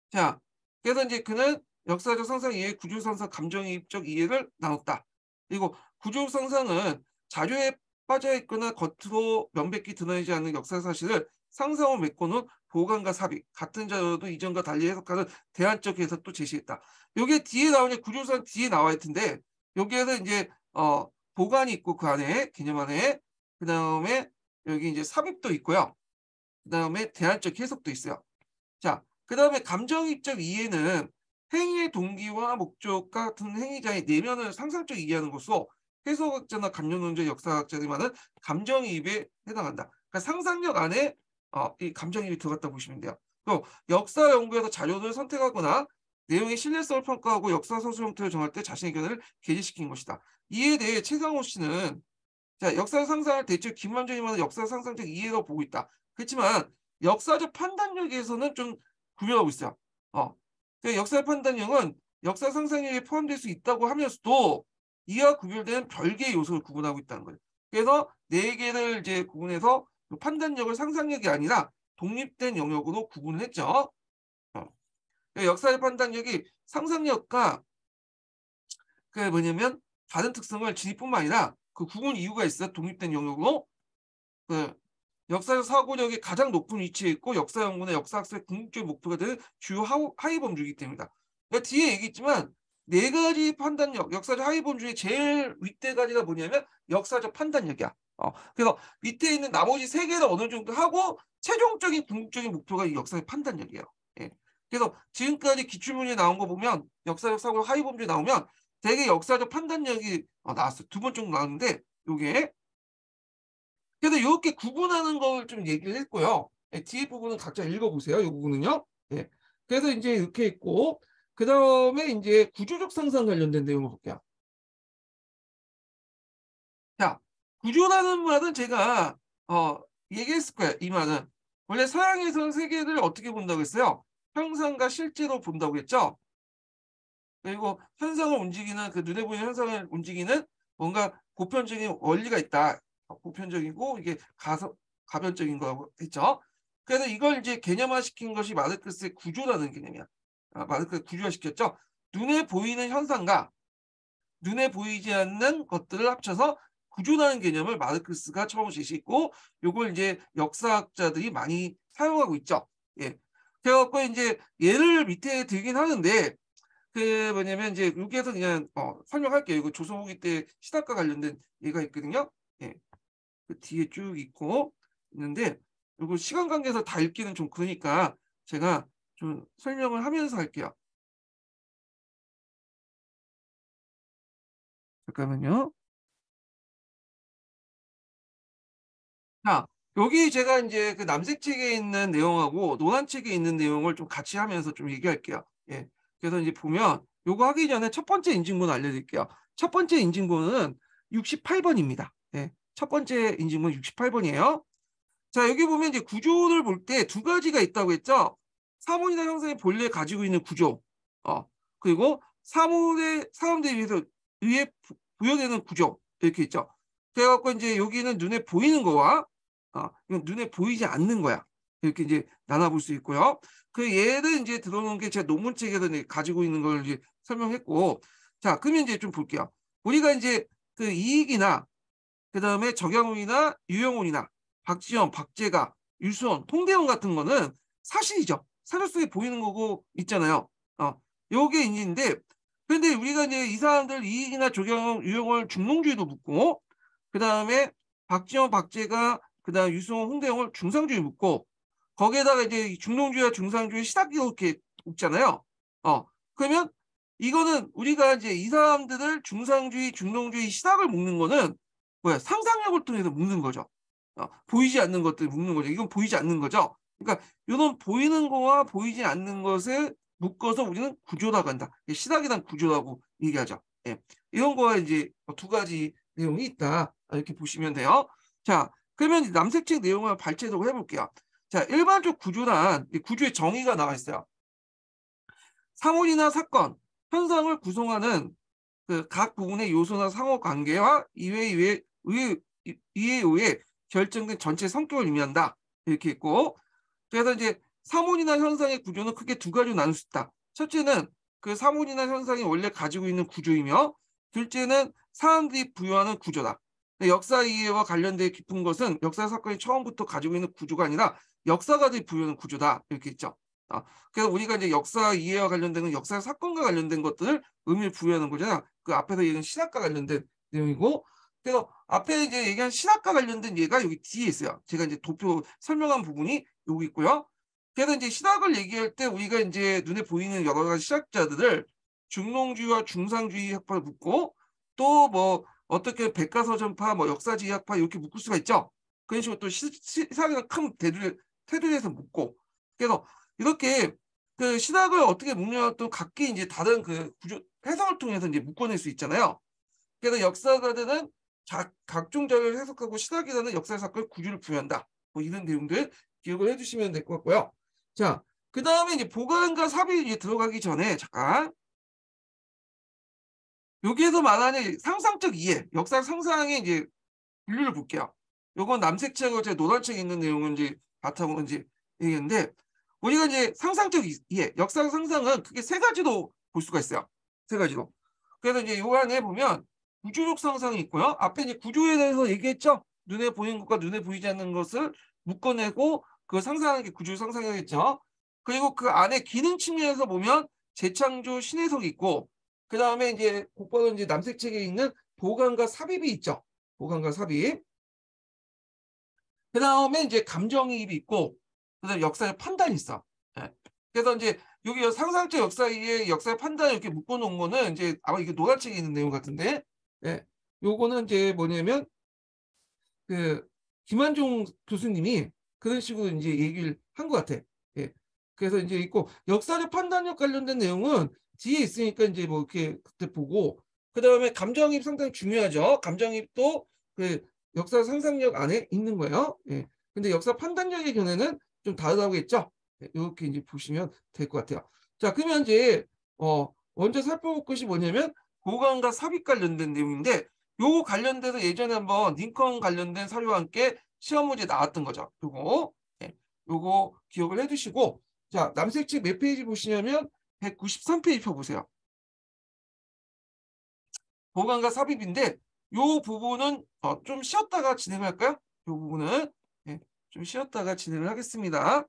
자 그래서 이제 그는 역사적 상상 이해, 구조 상상, 감정적 이해를 나눴다. 그리고 구조 상상은 자료에 빠져 있거나 겉으로 명백히 드러나지 않는 역사 사실을 상상으로 메꿔놓은 보관과 삽입, 같은 자료도 이전과 달리 해석하는 대안적 해석도 제시했다. 여기에 뒤에 나오는 구조상 뒤에 나와 있을 텐데 여기에서 이제 보관이 있고 그 안에 개념 안에 그 다음에 여기 이제 삽입도 있고요. 그 다음에 대안적 해석도 있어요. 자, 그 다음에 감정이입적 이해는 행위의 동기와 목적 같은 행위자의 내면을 상상적 이해하는 것으로 해석학자나 감정론자, 역사학자들이 말하는 감정이입에 해당한다. 그러니까 상상력 안에 이 감정이입이 들어갔다 보시면 돼요. 또 역사 연구에서 자료를 선택하거나 내용의 신뢰성을 평가하고 역사 서술 형태를 정할 때 자신의 의견을 게재시킨 것이다. 이에 대해 최상호 씨는 자, 역사 상상을 대체 김만정이 말하는 역사 상상적 이해로 보고 있다. 그렇지만 역사적 판단력에서는 좀 구별하고 있어요. 그 역사 판단력은 역사 상상력에 포함될 수 있다고 하면서도 이와 구별되는 별개의 요소를 구분하고 있다는 거예요. 그래서 네 개를 이제 구분해서 그 판단력을 상상력이 아니라 독립된 영역으로 구분을 했죠. 그 역사의 판단력이 상상력과 그 뭐냐면 다른 특성을 지니뿐만 아니라 그 구분 이유가 있어 독립된 영역으로 그 역사적 사고력이 가장 높은 위치에 있고 역사 연구나 역사학습의 궁극적 목표가 되는 주요 하위 범주이기 때문이다. 그러니까 뒤에 얘기했지만 네 가지 판단력, 역사적 하위 범주 중에 제일 윗대가지가 뭐냐면 역사적 판단력이야. 그래서 밑에 있는 나머지 세 개를 어느 정도 하고 최종적인 궁극적인 목표가 이 역사의 판단력이에요. 예. 그래서 지금까지 기출문제 나온 거 보면 역사적 사고력 하위 범주에 나오면 되게 역사적 판단력이 나왔어요. 두 번 정도 나왔는데 요게 그래서 이렇게 구분하는 걸 좀 얘기를 했고요. 예, 뒤에 부분은 각자 읽어보세요. 이 부분은요. 예. 그래서 이제 이렇게 있고 그 다음에 이제 구조적 상상 관련된 내용을 볼게요. 자, 구조라는 말은 제가 얘기했을 거예요. 이 말은 원래 서양에서는 세계를 어떻게 본다고 했어요? 현상과 실제로 본다고 했죠. 그리고 현상을 움직이는 그 눈에 보이는 현상을 움직이는 뭔가 보편적인 원리가 있다. 보편적이고 이게 가변적인 거라고 했죠. 그래서 이걸 이제 개념화시킨 것이 마르크스의 구조라는 개념이야. 마르크스 구조화시켰죠. 눈에 보이는 현상과 눈에 보이지 않는 것들을 합쳐서 구조라는 개념을 마르크스가 처음 제시했고, 요걸 이제 역사학자들이 많이 사용하고 있죠. 예. 그래갖고 이제 예를 밑에 들긴 하는데, 그 뭐냐면 이제 여기에서 그냥 설명할게요. 이거 조선후기 때 신학과 관련된 예가 있거든요. 예. 그 뒤에 쭉 있고 있는데, 이거 시간 관계에서 다 읽기는 좀 그러니까 제가 좀 설명을 하면서 할게요. 잠깐만요. 자, 여기 제가 이제 그 남색 책에 있는 내용하고 노란 책에 있는 내용을 좀 같이 하면서 좀 얘기할게요. 예. 그래서 이제 보면 요거 하기 전에 첫 번째 인증문 알려드릴게요. 첫 번째 인증문은 68번입니다. 예. 첫 번째 인증문 68번이에요. 자, 여기 보면 이제 구조를 볼 때 두 가지가 있다고 했죠. 사물이나 형상이 본래 가지고 있는 구조. 그리고 사물의 사람들에 의해 부여되는 구조. 이렇게 있죠. 그래 갖고 이제 여기는 눈에 보이는 거와 이건 눈에 보이지 않는 거야. 이렇게 이제 나눠 볼 수 있고요. 그 예를 이제 들어놓은 게 제가 논문책에서 이제 가지고 있는 걸 이제 설명했고, 자, 그러면 이제 좀 볼게요. 우리가 이제 그 이익이나 그다음에 정영훈이나 유영훈이나 박지원, 박재가, 유수원, 홍대원 같은 거는 사실이죠. 사실 속에 보이는 거고 있잖아요. 요게 인지인데, 근데 우리가 이제 이 사람들 이익이나 조경훈, 유영훈을 중농주의도 묻고, 그다음에 박지원, 박재가, 그다음 유수원, 홍대원을 중상주의 묻고, 거기에다가 이제 중농주의와 중상주의 시작이 이렇게 있잖아요. 그러면 이거는 우리가 이제 이 사람들을 중상주의, 중농주의 시작을 묶는 거는 뭐야? 상상력을 통해서 묶는 거죠. 보이지 않는 것들 묶는 거죠. 이건 보이지 않는 거죠. 그러니까 이런 보이는 거와 보이지 않는 것을 묶어서 우리는 구조라고 한다. 시각이란 구조라고 얘기하죠. 예. 이런 거와 이제 두 가지 내용이 있다. 이렇게 보시면 돼요. 자, 그러면 이제 남색책 내용을 발췌적으로 해볼게요. 자, 일반적 구조란 구조의 정의가 나와 있어요. 사물이나 사건, 현상을 구성하는 그 각 부분의 요소나 상호 관계와 이외에 의해 결정된 전체 성격을 의미한다. 이렇게 있고, 그래서 이제 사물이나 현상의 구조는 크게 두 가지로 나눌 수 있다. 첫째는 그 사물이나 현상이 원래 가지고 있는 구조이며, 둘째는 사람들이 부여하는 구조다. 역사 이해와 관련된 깊은 것은 역사 사건이 처음부터 가지고 있는 구조가 아니라 역사가들이 부여하는 구조다. 이렇게 있죠. 그래서 우리가 이제 역사 이해와 관련된 건 역사 사건과 관련된 것들을 의미를 부여하는 거잖아. 그 앞에서 얘기한 신학과 관련된 내용이고, 그래서 앞에 이제 얘기한 신학과 관련된 예가 여기 뒤에 있어요. 제가 이제 도표 설명한 부분이 여기 있고요. 그래서 이제 신학을 얘기할 때 우리가 이제 눈에 보이는 여러 가지 신학자들을 중농주의와 중상주의 학파를 묶고, 또 뭐 어떻게 백과서전파, 뭐 역사지학파 이렇게 묶을 수가 있죠. 그런 식으로 또 시사학이나 큰 테두리에서 묶고, 그래서 이렇게 그 신학을 어떻게 묶냐 또 각기 이제 다른 그 구조 해석을 통해서 이제 묶어낼 수 있잖아요. 그래서 역사가들은 각종 자료를 해석하고 신학이라는 역사 사건의 구조를 부여한다. 뭐 이런 내용들 기억을 해주시면 될 것 같고요. 자, 그 다음에 이제 보관과 삽입이 들어가기 전에 잠깐 여기에서 말하는 상상적 이해, 역사 상상의 이제 분류를 볼게요. 요건 남색책하고 제 노란책에 있는 내용은 이제 바탕으로 이제 얘기했는데, 우리가 이제 상상적 이해, 역사 상상은 크게 세 가지로 볼 수가 있어요. 세 가지로. 그래서 이제 요 안에 보면 구조적 상상이 있고요. 앞에 이제 구조에 대해서 얘기했죠. 눈에 보이는 것과 눈에 보이지 않는 것을 묶어내고 그 상상하는 게 구조 상상이겠죠. 그리고 그 안에 기능 측면에서 보면 재창조 신해석이 있고, 그 다음에 이제 곧바로 이제 남색책에 있는 보관과 삽입이 있죠. 보관과 삽입. 그 다음에 이제 감정이입이 있고, 그다음에 역사의 판단이 있어. 예. 그래서 이제 여기 상상적 역사의 역사의 판단 이렇게 묶어놓은 거는 이제 아마 이게 노란책에 있는 내용 같은데, 예. 요거는 이제 뭐냐면 그 김한종 교수님이 그런 식으로 이제 얘기를 한 것 같아. 예. 그래서 이제 있고 역사적 판단력 관련된 내용은 뒤에 있으니까 이제 뭐 이렇게 그때 보고, 그 다음에 감정이입 상당히 중요하죠. 감정이입도 그 역사 상상력 안에 있는 거예요. 예. 근데 역사 판단력의 견해는 좀 다르다고 했죠. 네, 이렇게 이제 보시면 될 것 같아요. 자, 그러면 이제 먼저 살펴볼 것이 뭐냐면 보강과 삽입 관련된 내용인데 요거 관련돼서 예전에 한번 링컨 관련된 사료와 함께 시험 문제 나왔던 거죠. 요거 네, 요거 기억을 해두시고 자, 남색책 몇 페이지 보시냐면 193페이지 펴보세요. 보강과 삽입인데 요 부분은 좀 쉬었다가 진행할까요? 요 부분은 네, 좀 쉬었다가 진행을 하겠습니다.